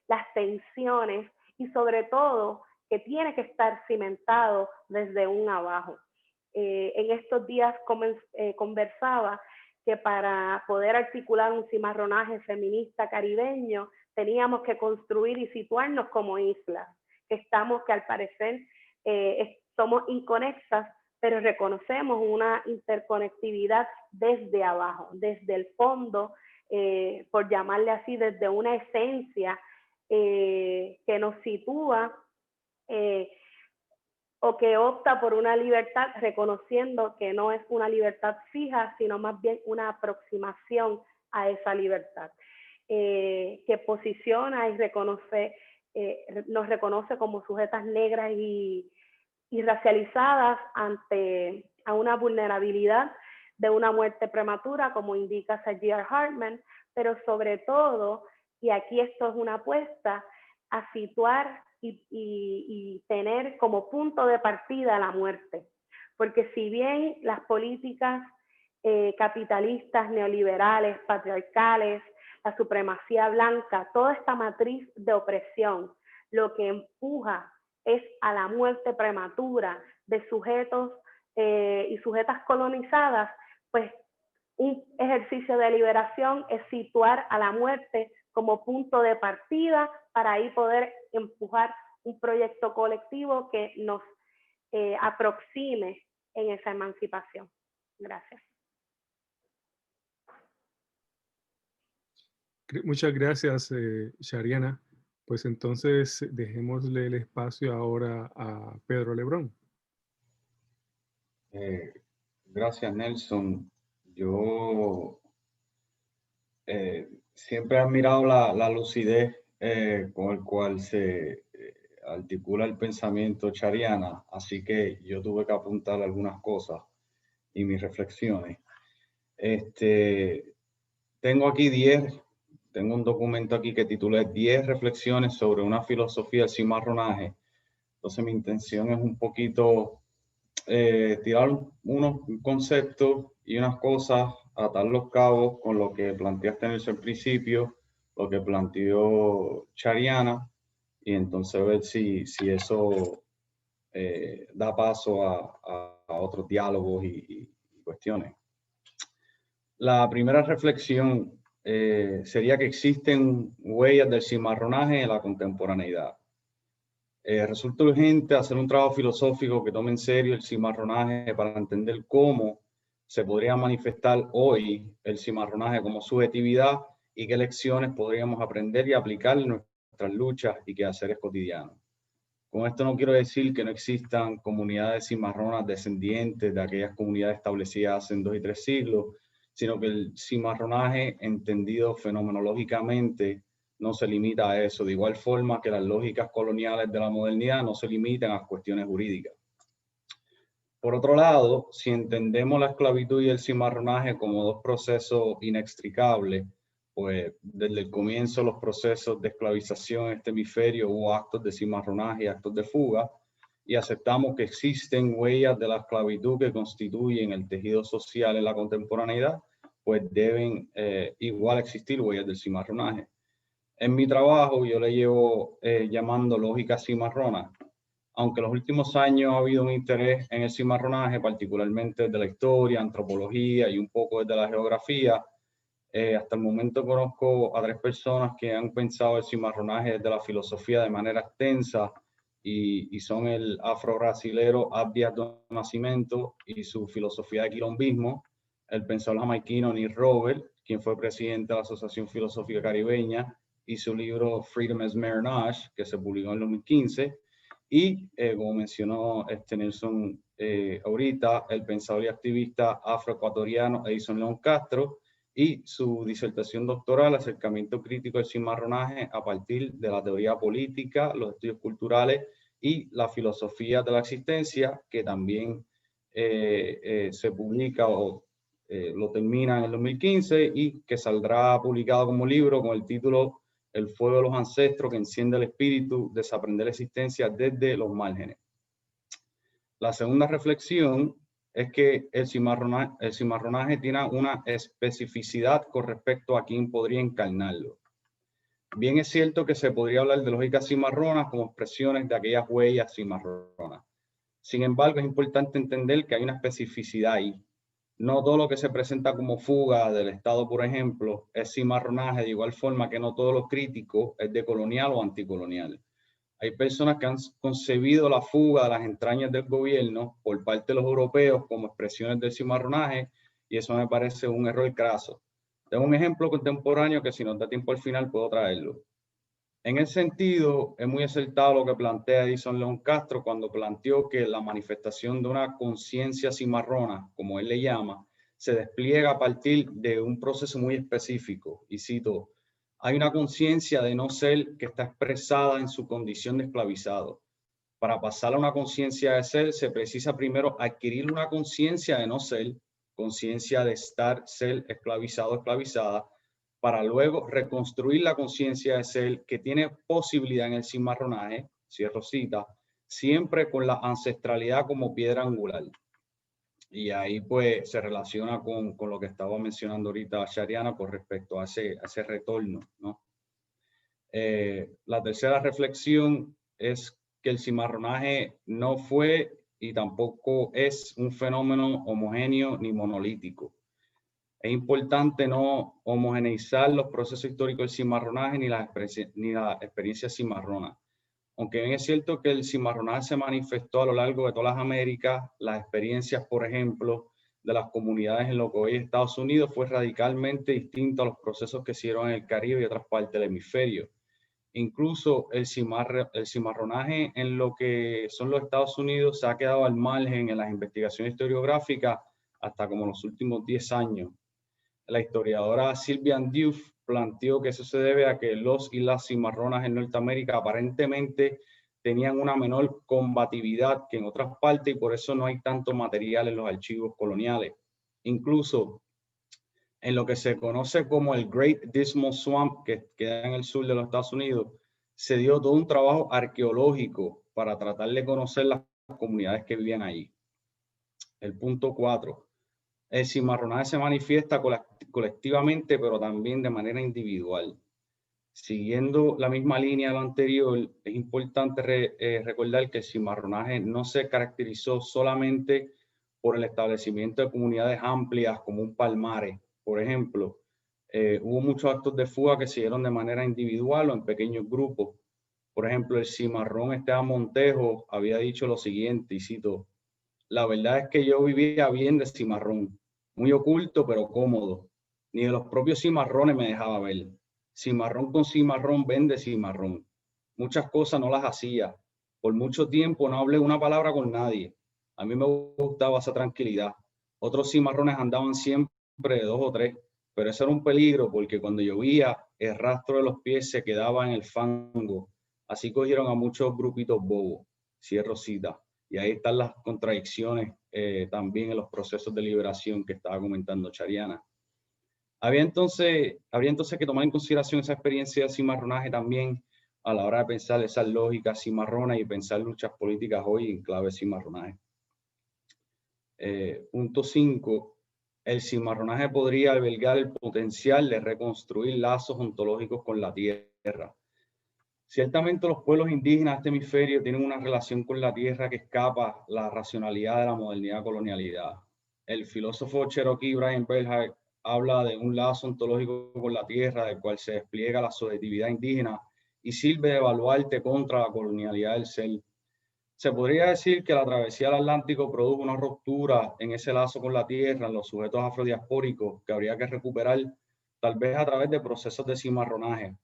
las tensiones y sobre todo que tiene que estar cimentado desde un abajo. En estos días conversaba que para poder articular un cimarronaje feminista caribeño teníamos que construir y situarnos como islas, que al parecer somos inconexas, pero reconocemos una interconectividad desde abajo, desde el fondo, por llamarle así, desde una esencia que nos sitúa o que opta por una libertad, reconociendo que no es una libertad fija, sino más bien una aproximación a esa libertad, que posiciona y nos reconoce como sujetas negras y racializadas ante una vulnerabilidad de una muerte prematura, como indica Sir J.R. Hartman, pero sobre todo, y aquí esto es una apuesta, a situar y tener como punto de partida la muerte. Porque si bien las políticas capitalistas, neoliberales, patriarcales, la supremacía blanca, toda esta matriz de opresión, lo que empuja es a la muerte prematura de sujetos y sujetas colonizadas, pues un ejercicio de liberación es situar a la muerte como punto de partida para ahí poder empujar un proyecto colectivo que nos aproxime en esa emancipación. Gracias. Muchas gracias, Shariana. Pues entonces dejémosle el espacio ahora a Pedro Lebrón. Gracias, Nelson. Yo siempre he admirado la lucidez con el cual se articula el pensamiento chariana, así que yo tuve que apuntar algunas cosas y mis reflexiones. Tengo un documento aquí que titula 10 reflexiones sobre una filosofía del cimarronaje. Entonces mi intención es un poquito tirar unos conceptos y unas cosas, atar los cabos con lo que planteaste en el principio, lo que planteó Chariana y entonces ver si eso da paso a otros diálogos y cuestiones. La primera reflexión sería que existen huellas del cimarronaje en la contemporaneidad. Resulta urgente hacer un trabajo filosófico que tome en serio el cimarronaje para entender cómo se podría manifestar hoy el cimarronaje como subjetividad y qué lecciones podríamos aprender y aplicar en nuestras luchas y quehaceres cotidianos. Con esto no quiero decir que no existan comunidades cimarronas descendientes de aquellas comunidades establecidas hace 2 y 3 siglos, sino que el cimarronaje, entendido fenomenológicamente, no se limita a eso, de igual forma que las lógicas coloniales de la modernidad no se limitan a cuestiones jurídicas. Por otro lado, si entendemos la esclavitud y el cimarronaje como 2 procesos inextricables, pues desde el comienzo los procesos de esclavización en este hemisferio hubo actos de cimarronaje y actos de fuga, y aceptamos que existen huellas de la esclavitud que constituyen el tejido social en la contemporaneidad, pues deben igual existir huellas del cimarronaje. En mi trabajo yo le llevo llamando lógica cimarrona, aunque en los últimos años ha habido un interés en el cimarronaje, particularmente de la historia, antropología y un poco desde la geografía. Hasta el momento conozco a 3 personas que han pensado el cimarronaje desde la filosofía de manera extensa y son el afro-brasilero Abdias do Nascimento y su filosofía de quilombismo, el pensador jamaiquino Neil Robert, quien fue presidente de la Asociación Filosófica Caribeña, y su libro Freedom as Marinage, que se publicó en el 2015, y como mencionó Nelson ahorita, el pensador y activista afroecuatoriano Edison León Castro, y su disertación doctoral, Acercamiento crítico del cimarronaje a partir de la teoría política, los estudios culturales y la filosofía de la existencia, que también se publica o lo termina en el 2015 y que saldrá publicado como libro con el título El fuego de los ancestros que enciende el espíritu, desaprender la existencia desde los márgenes. La segunda reflexión es que el cimarronaje tiene una especificidad con respecto a quién podría encarnarlo. Bien es cierto que se podría hablar de lógicas cimarronas como expresiones de aquellas huellas cimarronas. Sin embargo, es importante entender que hay una especificidad ahí. No todo lo que se presenta como fuga del Estado, por ejemplo, es cimarronaje, de igual forma que no todo lo crítico es decolonial o anticolonial. Hay personas que han concebido la fuga de las entrañas del gobierno por parte de los europeos como expresiones del cimarronaje, y eso me parece un error craso. Tengo un ejemplo contemporáneo que si nos da tiempo al final puedo traerlo. En ese sentido, es muy acertado lo que plantea Edison León Castro cuando planteó que la manifestación de una conciencia cimarrona, como él le llama, se despliega a partir de un proceso muy específico. Y cito, hay una conciencia de no ser que está expresada en su condición de esclavizado. Para pasar a una conciencia de ser, se precisa primero adquirir una conciencia de no ser, conciencia de estar, ser esclavizado, esclavizada, para luego reconstruir la conciencia de ser que tiene posibilidad en el cimarronaje, cierro cita, siempre con la ancestralidad como piedra angular. Y ahí pues se relaciona con lo que estaba mencionando ahorita Shariana con respecto a ese retorno, ¿no? La tercera reflexión es que el cimarronaje no fue y tampoco es un fenómeno homogéneo ni monolítico. Es importante no homogeneizar los procesos históricos del cimarronaje ni la experiencia cimarrona. Aunque bien es cierto que el cimarronaje se manifestó a lo largo de todas las Américas, las experiencias, por ejemplo, de las comunidades en lo que hoy es Estados Unidos fue radicalmente distinto a los procesos que se dieron en el Caribe y otras partes del hemisferio. Incluso el cimarronaje en lo que son los Estados Unidos se ha quedado al margen en las investigaciones historiográficas hasta como los últimos 10 años. La historiadora Sylvian Diouf planteó que eso se debe a que los y las cimarronas en Norteamérica aparentemente tenían una menor combatividad que en otras partes y por eso no hay tanto material en los archivos coloniales. Incluso en lo que se conoce como el Great Dismal Swamp, que queda en el sur de los Estados Unidos, se dio todo un trabajo arqueológico para tratar de conocer las comunidades que vivían allí. El punto 4. El cimarronaje se manifiesta colectivamente, pero también de manera individual. Siguiendo la misma línea de lo anterior, es importante recordar que el cimarronaje no se caracterizó solamente por el establecimiento de comunidades amplias como un palmare. Por ejemplo, hubo muchos actos de fuga que se dieron de manera individual o en pequeños grupos. Por ejemplo, el cimarrón Esteban Montejo había dicho lo siguiente, y cito: la verdad es que yo vivía bien de cimarrón, muy oculto pero cómodo. Ni de los propios cimarrones me dejaba ver. Cimarrón con cimarrón vende cimarrón. Muchas cosas no las hacía. Por mucho tiempo no hablé una palabra con nadie. A mí me gustaba esa tranquilidad. Otros cimarrones andaban siempre de 2 o 3, pero eso era un peligro porque cuando llovía el rastro de los pies se quedaba en el fango. Así cogieron a muchos grupitos bobos. Cierro cita. Y ahí están las contradicciones también en los procesos de liberación que estaba comentando Chariana. Habría entonces que tomar en consideración esa experiencia de cimarronaje también a la hora de pensar esas lógicas cimarronas y pensar luchas políticas hoy en clave cimarronaje. Punto 5. El cimarronaje podría albergar el potencial de reconstruir lazos ontológicos con la tierra. Ciertamente los pueblos indígenas de este hemisferio tienen una relación con la tierra que escapa la racionalidad de la modernidad colonialidad. El filósofo cherokee Brian Bellhart habla de un lazo ontológico con la tierra del cual se despliega la subjetividad indígena y sirve de baluarte contra la colonialidad del ser. Se podría decir que la travesía del Atlántico produjo una ruptura en ese lazo con la tierra, en los sujetos afrodiaspóricos, que habría que recuperar tal vez a través de procesos de cimarronaje.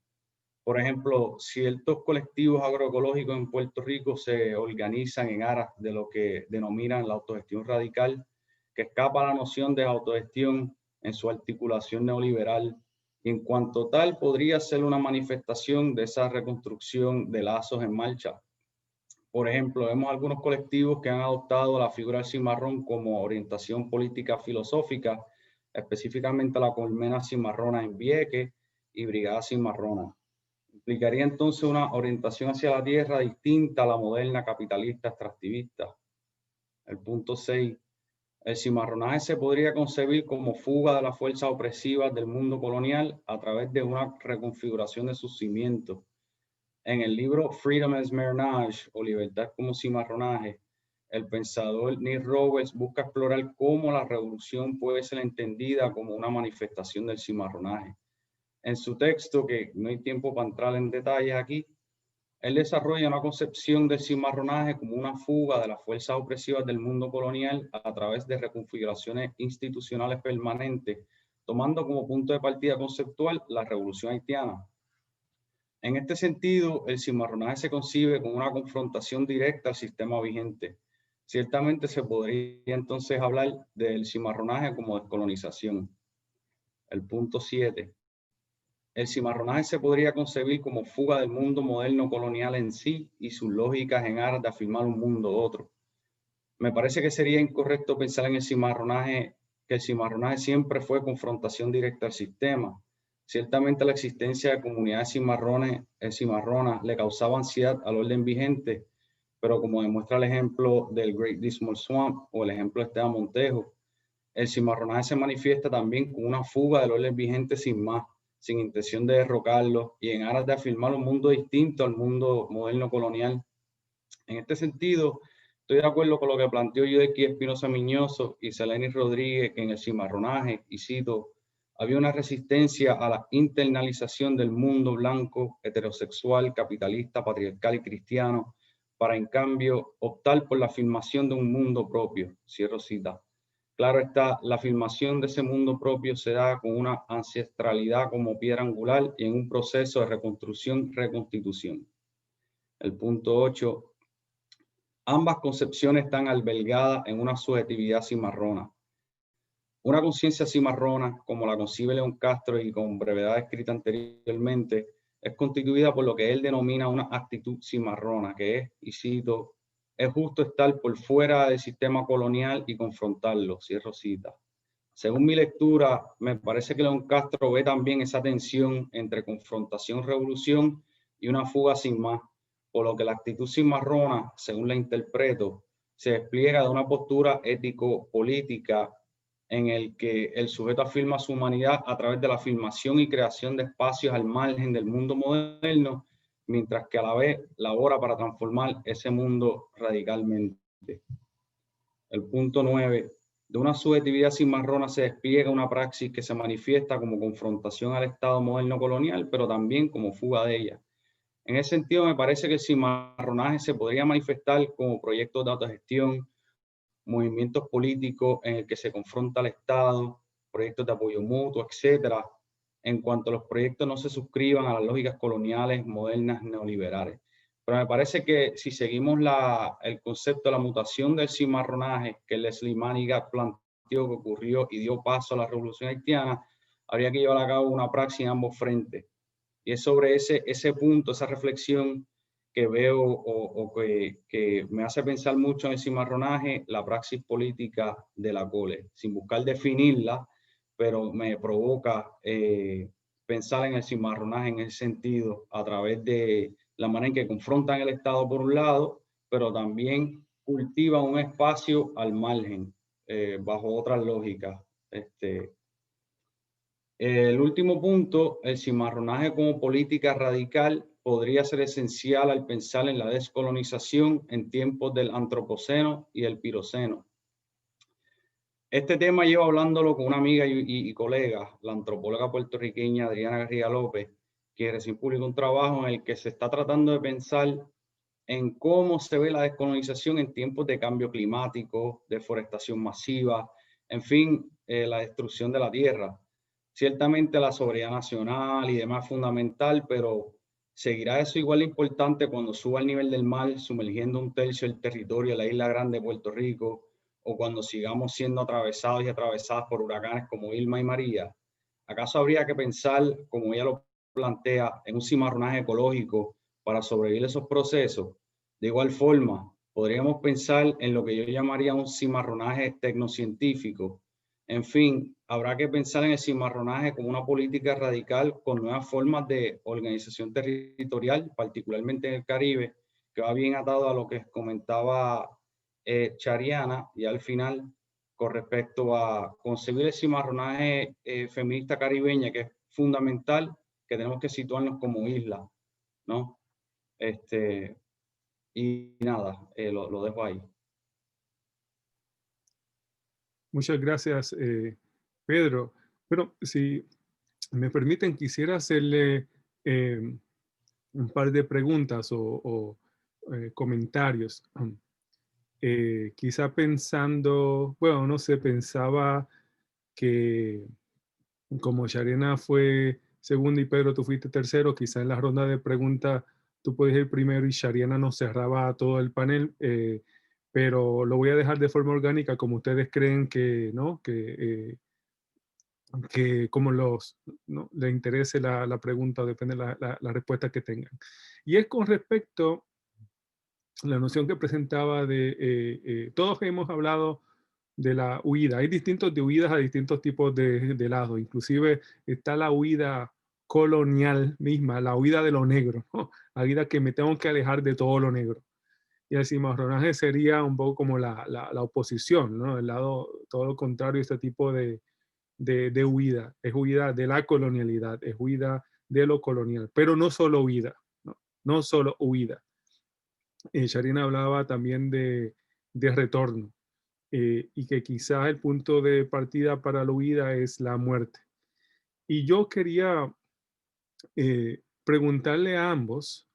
Por ejemplo, ciertos colectivos agroecológicos en Puerto Rico se organizan en aras de lo que denominan la autogestión radical, que escapa a la noción de autogestión en su articulación neoliberal, y en cuanto tal podría ser una manifestación de esa reconstrucción de lazos en marcha. Por ejemplo, vemos algunos colectivos que han adoptado la figura del cimarrón como orientación política filosófica, específicamente la Colmena Cimarrona en Vieques y Brigada Cimarrona. Implicaría entonces una orientación hacia la tierra distinta a la moderna capitalista extractivista. El punto 6. El cimarronaje se podría concebir como fuga de las fuerzas opresivas del mundo colonial a través de una reconfiguración de sus cimientos. En el libro Freedom as Marronage o Libertad como cimarronaje, el pensador Neil Roberts busca explorar cómo la revolución puede ser entendida como una manifestación del cimarronaje. En su texto, que no hay tiempo para entrar en detalles aquí, él desarrolla una concepción del cimarronaje como una fuga de las fuerzas opresivas del mundo colonial a través de reconfiguraciones institucionales permanentes, tomando como punto de partida conceptual la revolución haitiana. En este sentido, el cimarronaje se concibe como una confrontación directa al sistema vigente. Ciertamente se podría entonces hablar del cimarronaje como descolonización. El punto 7. El cimarronaje se podría concebir como fuga del mundo moderno colonial en sí y sus lógicas en aras de afirmar un mundo otro. Me parece que sería incorrecto pensar en el cimarronaje, que el cimarronaje siempre fue confrontación directa al sistema. Ciertamente la existencia de comunidades cimarronas le causaba ansiedad al orden vigente, pero como demuestra el ejemplo del Great Dismal Swamp o el ejemplo de Esteban Montejo, el cimarronaje se manifiesta también con una fuga del orden vigente sin más, sin intención de derrocarlo y en aras de afirmar un mundo distinto al mundo moderno colonial. En este sentido, estoy de acuerdo con lo que planteó Yudequi Espinosa Miñoso y Seleni Rodríguez, que en el cimarronaje, y cito, había una resistencia a la internalización del mundo blanco, heterosexual, capitalista, patriarcal y cristiano, para en cambio optar por la afirmación de un mundo propio. Cierro cita. Claro está, la afirmación de ese mundo propio se da con una ancestralidad como piedra angular y en un proceso de reconstitución. El punto 8. Ambas concepciones están albergadas en una subjetividad cimarrona. Una conciencia cimarrona, como la concibe León Castro y con brevedad escrita anteriormente, es constituida por lo que él denomina una actitud cimarrona, que es, y cito, es justo estar por fuera del sistema colonial y confrontarlo, cierro cita. Según mi lectura, me parece que León Castro ve también esa tensión entre confrontación-revolución y una fuga sin más, por lo que la actitud cimarrona, según la interpreto, se despliega de una postura ético-política en el que el sujeto afirma su humanidad a través de la afirmación y creación de espacios al margen del mundo moderno, mientras que a la vez labora para transformar ese mundo radicalmente. El punto 9. De una subjetividad cimarrona se despliega una praxis que se manifiesta como confrontación al Estado moderno colonial, pero también como fuga de ella. En ese sentido, me parece que el cimarronaje se podría manifestar como proyectos de autogestión, movimientos políticos en el que se confronta al Estado, proyectos de apoyo mutuo, etcétera, en cuanto los proyectos no se suscriban a las lógicas coloniales modernas neoliberales. Pero me parece que si seguimos el concepto de la mutación del cimarronaje que Leslie Manigat planteó que ocurrió y dio paso a la revolución haitiana, habría que llevar a cabo una praxis en ambos frentes. Y es sobre ese punto, esa reflexión que veo que me hace pensar mucho en el cimarronaje, la praxis política de la COLE, sin buscar definirla, pero me provoca pensar en el cimarronaje en ese sentido, a través de la manera en que confrontan el Estado por un lado, pero también cultivan un espacio al margen, bajo otras lógicas. El último punto, el cimarronaje como política radical podría ser esencial al pensar en la descolonización en tiempos del antropoceno y el piroceno. Este tema llevo hablándolo con una amiga y colega, la antropóloga puertorriqueña Adriana García López, que recién publicó un trabajo en el que se está tratando de pensar en cómo se ve la descolonización en tiempos de cambio climático, deforestación masiva, en fin, la destrucción de la tierra. Ciertamente la soberanía nacional y demás es fundamental, pero ¿seguirá eso igual de importante cuando suba el nivel del mar, sumergiendo un tercio del territorio de la isla grande de Puerto Rico, o cuando sigamos siendo atravesados y atravesadas por huracanes como Irma y María? ¿Acaso habría que pensar, como ella lo plantea, en un cimarronaje ecológico para sobrevivir esos procesos? De igual forma, podríamos pensar en lo que yo llamaría un cimarronaje tecnocientífico. En fin, habrá que pensar en el cimarronaje como una política radical con nuevas formas de organización territorial, particularmente en el Caribe, que va bien atado a lo que comentaba Chariana, y al final, con respecto a concebir el cimarronaje feminista caribeña, que es fundamental, que tenemos que situarnos como isla, ¿no? Y nada, lo dejo ahí. Muchas gracias, Pedro. Pero si me permiten, quisiera hacerle un par de preguntas o comentarios. Quizá pensando, bueno, no sé, pensaba que como Sharena fue segunda y Pedro tú fuiste tercero, quizá en la ronda de preguntas tú puedes ir primero y Shariana nos cerraba todo el panel, pero lo voy a dejar de forma orgánica como ustedes creen que, ¿no? Que como ¿no? les interese la pregunta, depende de la respuesta que tengan. Y es con respecto a la noción que presentaba todos hemos hablado de la huida. Hay distintos de huidas a distintos tipos de lados. Inclusive está la huida colonial misma, la huida de lo negro, ¿no? La huida que me tengo que alejar de todo lo negro. Y el cimarronaje sería un poco como la oposición, ¿no? El lado, todo lo contrario, este tipo de huida. Es huida de la colonialidad, es huida de lo colonial, pero no solo huida, ¿no? No solo huida. Sharina hablaba también de retorno. Y que quizás el punto de partida para la huida es la muerte. Y yo quería preguntarle a ambos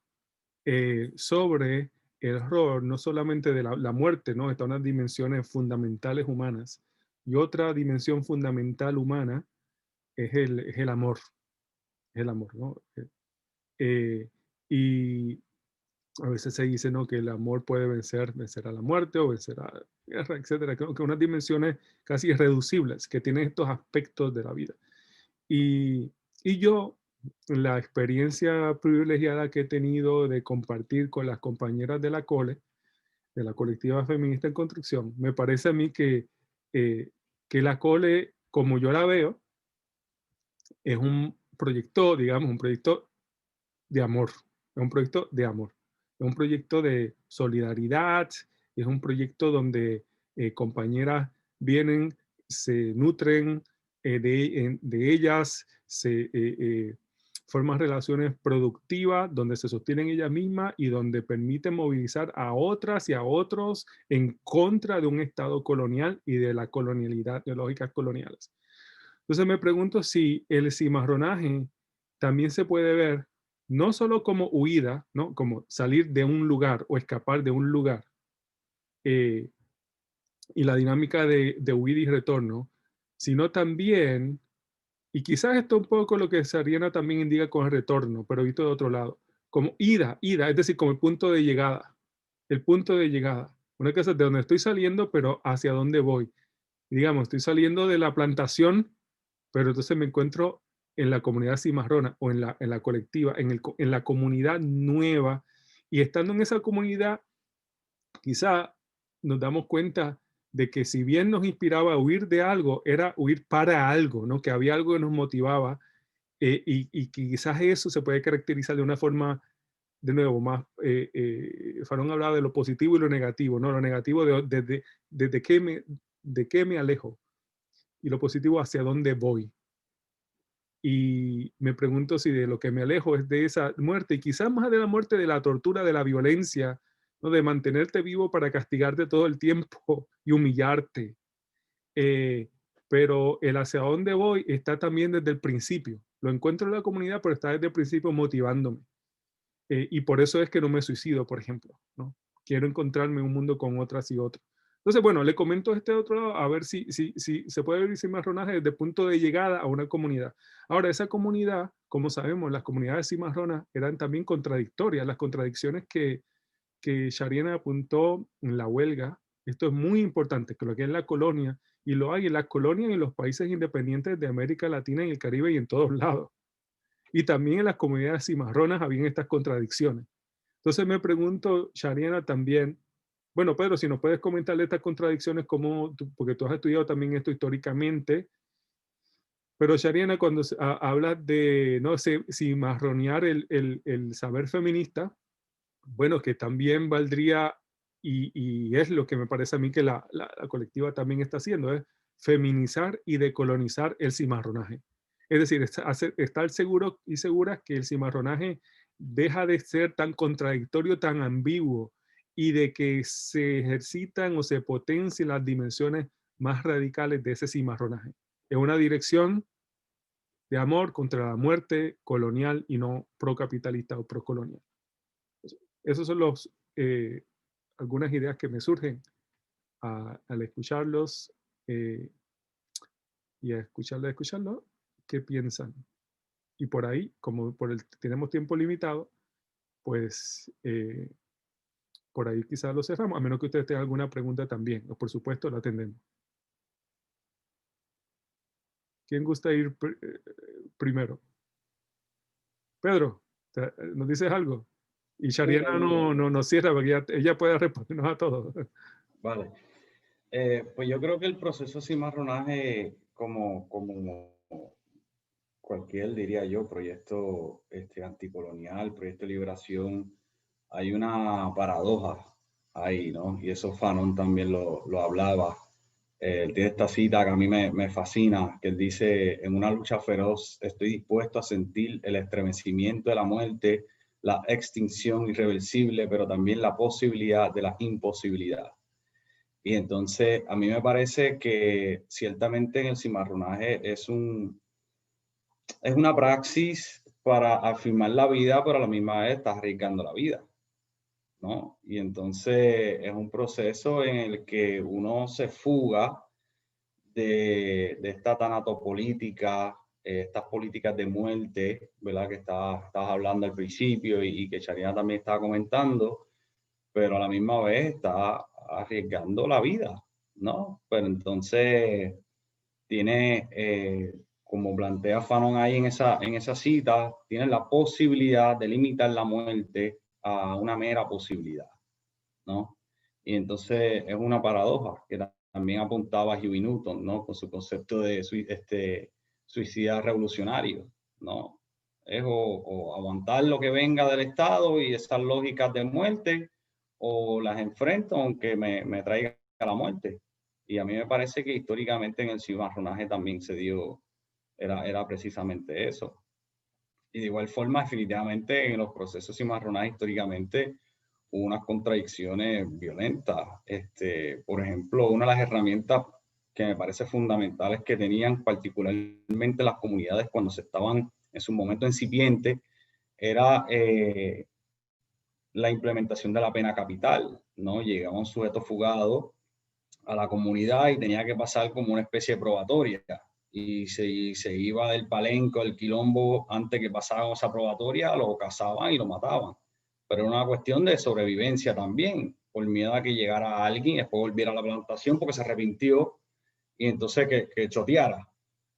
sobre el rol, no solamente de la muerte, ¿no? Están unas dimensiones fundamentales humanas, y otra dimensión fundamental humana es el amor, ¿no? Y a veces se dice, ¿no? Que el amor puede vencer a la muerte o vencer a la guerra, etcétera. Creo que unas dimensiones casi irreducibles que tienen estos aspectos de la vida. Y yo, la experiencia privilegiada que he tenido de compartir con las compañeras de la COLE, de la Colectiva Feminista en Construcción, me parece a mí eh, que la COLE, como yo la veo, es un proyecto, digamos, un proyecto de amor, es un proyecto de amor, es un proyecto de solidaridad, es un proyecto donde compañeras vienen se nutren de ellas, se forman relaciones productivas donde se sostienen ellas mismas y donde permiten movilizar a otras y a otros en contra de un Estado colonial y de la colonialidad, de lógicas coloniales. Entonces me pregunto si el cimarronaje también se puede ver no solo como huida, ¿no? Como salir de un lugar o escapar de un lugar, eh, y la dinámica de huida y retorno, sino también, y quizás esto un poco lo que Sariana también indica con el retorno, pero visto de otro lado, como ida, es decir, como el punto de llegada, el punto de llegada. Una cosa es de donde estoy saliendo, pero hacia dónde voy. Y digamos, estoy saliendo de la plantación, pero entonces me encuentro en la comunidad cimarrona o en la colectiva, en la comunidad nueva, y estando en esa comunidad, quizá nos damos cuenta de que si bien nos inspiraba a huir de algo, era huir para algo, ¿no? Que había algo que nos motivaba, y quizás eso se puede caracterizar de una forma, de nuevo, más, Farón hablaba de lo positivo y lo negativo, ¿no? Lo negativo de qué me alejo, y lo positivo hacia dónde voy. Y me pregunto si de lo que me alejo es de esa muerte, y quizás más de la muerte, de la tortura, de la violencia, ¿no? De mantenerte vivo para castigarte todo el tiempo y humillarte. Eh, pero el hacia dónde voy está también desde el principio. Lo encuentro en la comunidad, pero está desde el principio motivándome. Y por eso es que no me suicido, por ejemplo, ¿no? Quiero encontrarme un mundo con otras y otros. Entonces, bueno, le comento este otro lado a ver si se puede ver el cimarronaje desde el punto de llegada a una comunidad. Ahora, esa comunidad, como sabemos, las comunidades cimarronas eran también contradictorias. Las contradicciones que Shariana apuntó en la huelga, esto es muy importante, que lo que es la colonia, y lo hay en las colonias y en los países independientes de América Latina y el Caribe y en todos lados. Y también en las comunidades cimarronas habían estas contradicciones. Entonces me pregunto, Shariana, también, bueno, Pedro, si nos puedes comentarle estas contradicciones, porque tú has estudiado también esto históricamente, pero Shariana, cuando hablas de, no sé, cimarronear el saber feminista, bueno, que también valdría, y es lo que me parece a mí que la colectiva también está haciendo, es feminizar y decolonizar el cimarronaje. Es decir, estar seguro y seguras que el cimarronaje deja de ser tan contradictorio, tan ambiguo, y de que se ejercitan o se potencian las dimensiones más radicales de ese cimarronaje. En una dirección de amor contra la muerte colonial y no procapitalista o procolonial. Esos son algunas ideas que me surgen al escucharlos, eh, y a escucharlo, qué piensan. Y por ahí, como tenemos tiempo limitado, pues por ahí quizás lo cerramos, a menos que ustedes tengan alguna pregunta también, o por supuesto la atendemos. ¿Quién gusta ir primero? Pedro, ¿nos dices algo? Y Shariana no nos cierra, porque ella puede respondernos a todos. Vale. Pues yo creo que el proceso de cimarronaje, como cualquier, diría yo, proyecto anticolonial, proyecto de liberación, hay una paradoja ahí, ¿no? Y eso Fanon también lo hablaba. Él tiene esta cita que a mí me fascina, que él dice: en una lucha feroz estoy dispuesto a sentir el estremecimiento de la muerte, la extinción irreversible, pero también la posibilidad de la imposibilidad. Y entonces a mí me parece que ciertamente en el cimarronaje es una praxis para afirmar la vida, pero a la misma vez está arriesgando la vida, ¿no? Y entonces es un proceso en el que uno se fuga de esta tanatopolítica, estas políticas de muerte, ¿verdad? Que estabas hablando al principio y que Shariana también estaba comentando, pero a la misma vez está arriesgando la vida, ¿no? Pero entonces tiene, como plantea Fanon ahí en esa cita, tiene la posibilidad de limitar la muerte a una mera posibilidad, ¿no? Y entonces es una paradoja que también apuntaba Huey Newton, ¿no? Con su concepto de suicida revolucionario, ¿no? Es o aguantar lo que venga del Estado y esas lógicas de muerte, o las enfrento aunque me traiga la muerte, Y a mí me parece que históricamente en el cimarronaje también se dio, era precisamente eso. Y de igual forma, definitivamente en los procesos cimarronajes históricamente hubo unas contradicciones violentas. Por ejemplo, una de las herramientas que me parece fundamentales que tenían particularmente las comunidades cuando se estaban en su momento incipiente era la implementación de la pena capital, ¿no? Llegaba un sujeto fugado a la comunidad y tenía que pasar como una especie de probatoria. Y se iba del palenque al quilombo antes que pasara esa probatoria, lo cazaban y lo mataban. Pero era una cuestión de sobrevivencia también, por miedo a que llegara alguien y después volviera a la plantación porque se arrepintió y entonces que choteara,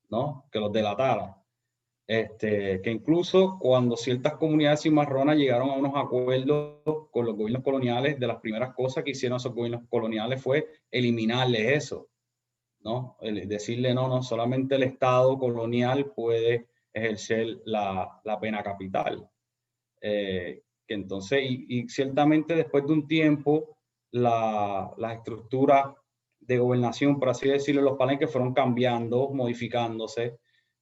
¿no? Que los delatara. Que incluso cuando ciertas comunidades cimarronas llegaron a unos acuerdos con los gobiernos coloniales, de las primeras cosas que hicieron esos gobiernos coloniales fue eliminarles eso, ¿no? Decirle, no, no, solamente el Estado colonial puede ejercer la pena capital. Que entonces, y ciertamente después de un tiempo, las estructuras de gobernación, por así decirlo, los palenques fueron cambiando, modificándose,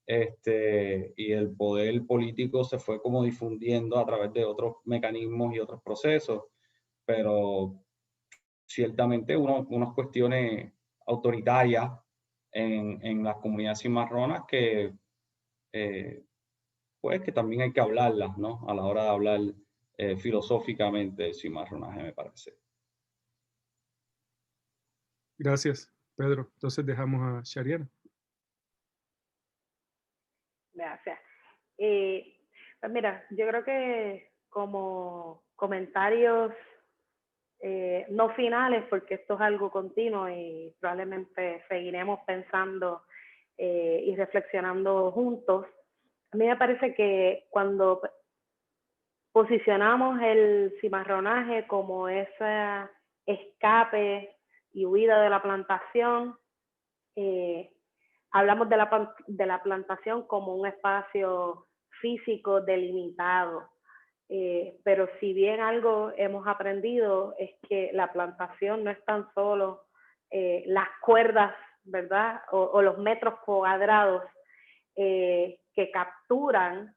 y el poder político se fue como difundiendo a través de otros mecanismos y otros procesos, pero ciertamente unas cuestiones autoritarias en las comunidades cimarronas que, pues, que también hay que hablarlas, ¿no? A la hora de hablar filosóficamente del cimarronaje, me parece. Gracias, Pedro. Entonces dejamos a Shariana. Gracias. Pues mira, yo creo que como comentarios no finales, porque esto es algo continuo y probablemente seguiremos pensando y reflexionando juntos. A mí me parece que cuando posicionamos el cimarronaje como ese escape y huida de la plantación, hablamos de la plantación como un espacio físico delimitado. Pero si bien algo hemos aprendido es que la plantación no es tan solo las cuerdas, ¿verdad? O los metros cuadrados que capturan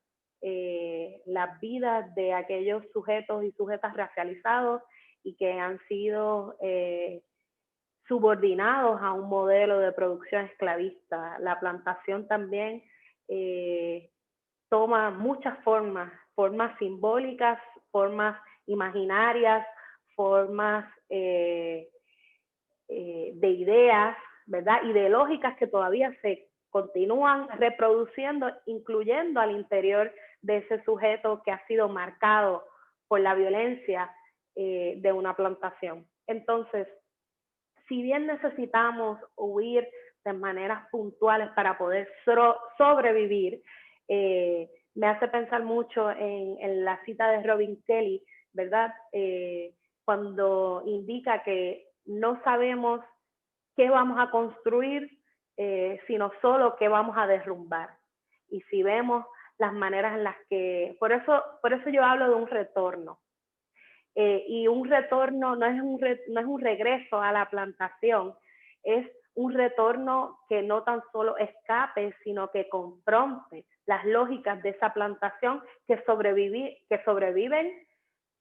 las vidas de aquellos sujetos y sujetas racializados y que han sido subordinados a un modelo de producción esclavista. La plantación también toma muchas formas, formas simbólicas, formas imaginarias, formas de ideas, ¿verdad? Ideológicas que todavía se continúan reproduciendo, incluyendo al interior de ese sujeto que ha sido marcado por la violencia de una plantación. Entonces, si bien necesitamos huir de maneras puntuales para poder sobrevivir, me hace pensar mucho en la cita de Robin Kelley, ¿verdad? Cuando indica que no sabemos qué vamos a construir, sino solo qué vamos a derrumbar. Y si vemos las maneras en las que, por eso yo hablo de un retorno. Y un retorno no es un regreso a la plantación, es un retorno que no tan solo escape, sino que confronte las lógicas de esa plantación que sobreviven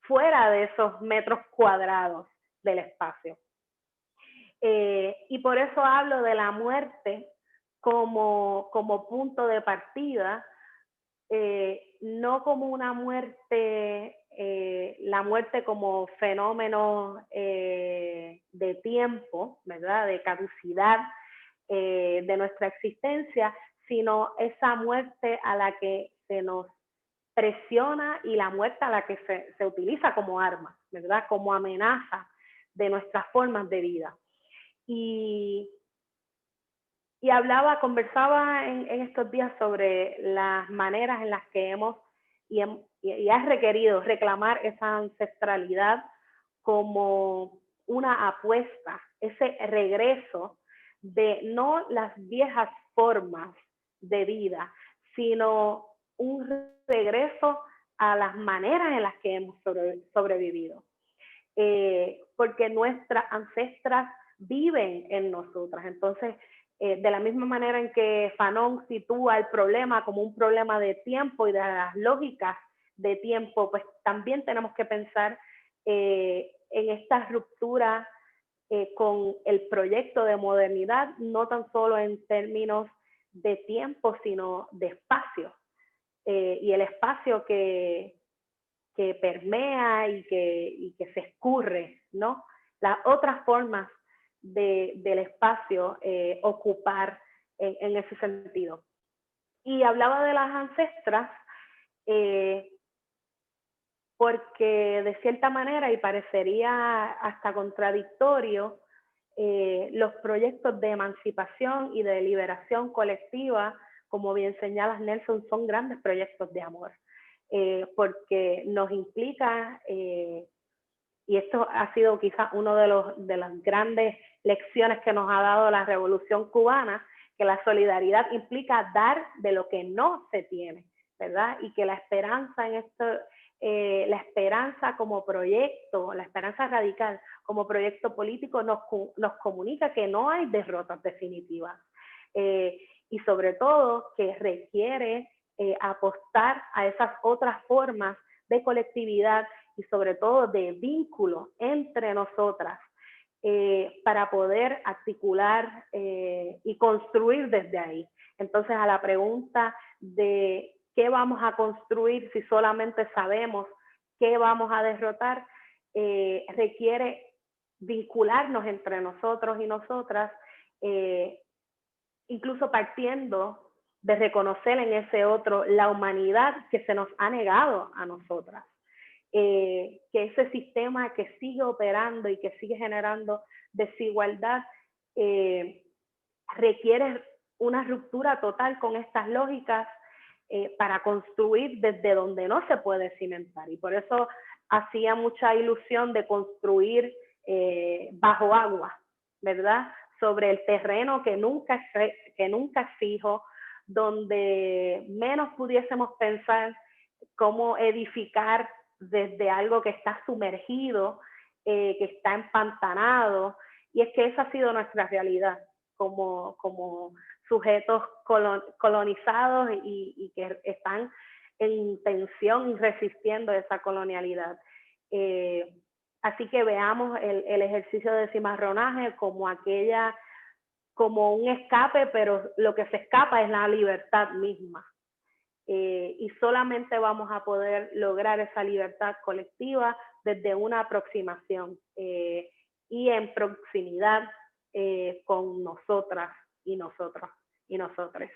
fuera de esos metros cuadrados del espacio. Y por eso hablo de la muerte como punto de partida, no como una muerte, la muerte como fenómeno de tiempo, ¿verdad? De caducidad de nuestra existencia, sino esa muerte a la que se nos presiona y la muerte a la que se utiliza como arma, ¿verdad? Como amenaza de nuestras formas de vida. Y conversaba en estos días sobre las maneras en las que hemos y has requerido reclamar esa ancestralidad como una apuesta, ese regreso de no las viejas formas de vida, sino un regreso a las maneras en las que hemos sobrevivido. Porque nuestras ancestras viven en nosotras. Entonces, de la misma manera en que Fanon sitúa el problema como un problema de tiempo y de las lógicas de tiempo, pues también tenemos que pensar en esta ruptura con el proyecto de modernidad, no tan solo en términos de tiempo, sino de espacio. Y el espacio que permea y que se escurre, ¿no? Las otras formas del espacio ocupar en ese sentido. Y hablaba de las ancestras, porque de cierta manera, y parecería hasta contradictorio, los proyectos de emancipación y de liberación colectiva, como bien señalas, Nelson, son grandes proyectos de amor, porque nos implica, y esto ha sido quizás uno de las grandes lecciones que nos ha dado la Revolución Cubana, que la solidaridad implica dar de lo que no se tiene, ¿verdad? Y que la esperanza en esto, la esperanza como proyecto, la esperanza radical como proyecto político nos comunica que no hay derrotas definitivas. Y sobre todo que requiere apostar a esas otras formas de colectividad y sobre todo de vínculo entre nosotras para poder articular y construir desde ahí. Entonces, a la pregunta de qué vamos a construir si solamente sabemos qué vamos a derrotar, requiere vincularnos entre nosotros y nosotras, incluso partiendo de reconocer en ese otro la humanidad que se nos ha negado a nosotras. Que ese sistema que sigue operando y que sigue generando desigualdad requiere una ruptura total con estas lógicas para construir desde donde no se puede cimentar. Y por eso hacía mucha ilusión de construir bajo agua, ¿verdad? Sobre el terreno que nunca es fijo, donde menos pudiésemos pensar cómo edificar desde algo que está sumergido, que está empantanado, y es que esa ha sido nuestra realidad como sujetos colonizados y que están en tensión y resistiendo esa colonialidad. Así que veamos el ejercicio de cimarronaje como un escape, pero lo que se escapa es la libertad misma. Y solamente vamos a poder lograr esa libertad colectiva desde una aproximación y en proximidad con nosotras y nosotros y nosotres.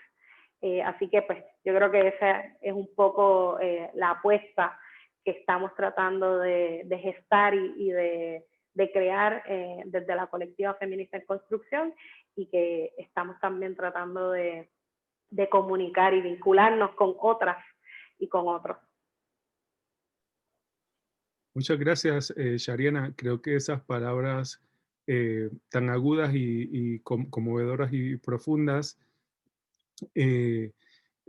Así que pues yo creo que esa es un poco la apuesta que estamos tratando de gestar y de crear desde la colectiva feminista en construcción, y que estamos también tratando de comunicar y vincularnos con otras y con otros. Muchas gracias, Shariana. Creo que esas palabras tan agudas y conmovedoras y profundas eh,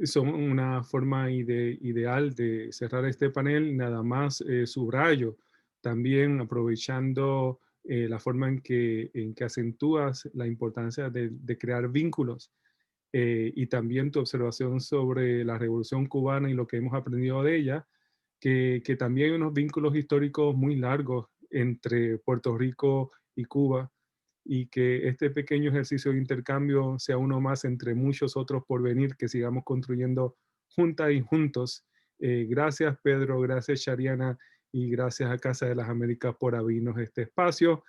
son una forma ideal de cerrar este panel. Nada más subrayo, también aprovechando la forma en que acentúas la importancia de crear vínculos y también tu observación sobre la Revolución Cubana y lo que hemos aprendido de ella, que también hay unos vínculos históricos muy largos entre Puerto Rico y Cuba, y que este pequeño ejercicio de intercambio sea uno más entre muchos otros por venir, que sigamos construyendo juntas y juntos. Gracias, Pedro, gracias, Shariana, y gracias a Casa de las Américas por abrirnos este espacio.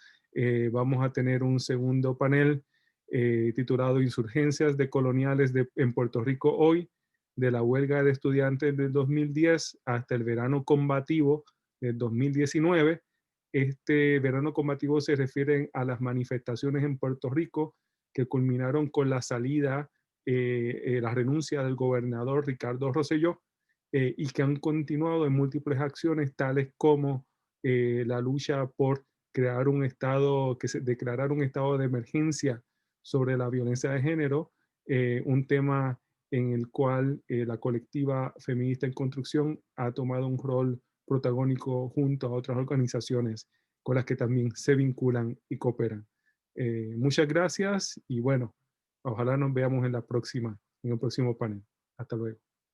Vamos a tener un segundo panel titulado Insurgencias decoloniales en Puerto Rico hoy, de la huelga de estudiantes del 2010 hasta el verano combativo del 2019. Este verano combativo se refiere a las manifestaciones en Puerto Rico que culminaron con la salida, la renuncia del gobernador Ricardo Rosselló, y que han continuado en múltiples acciones tales como la lucha por crear un estado, que se declarar un estado de emergencia sobre la violencia de género, un tema en el cual la colectiva feminista en construcción ha tomado un rol protagónico junto a otras organizaciones con las que también se vinculan y cooperan. Muchas gracias y bueno, ojalá nos veamos en el próximo panel. Hasta luego.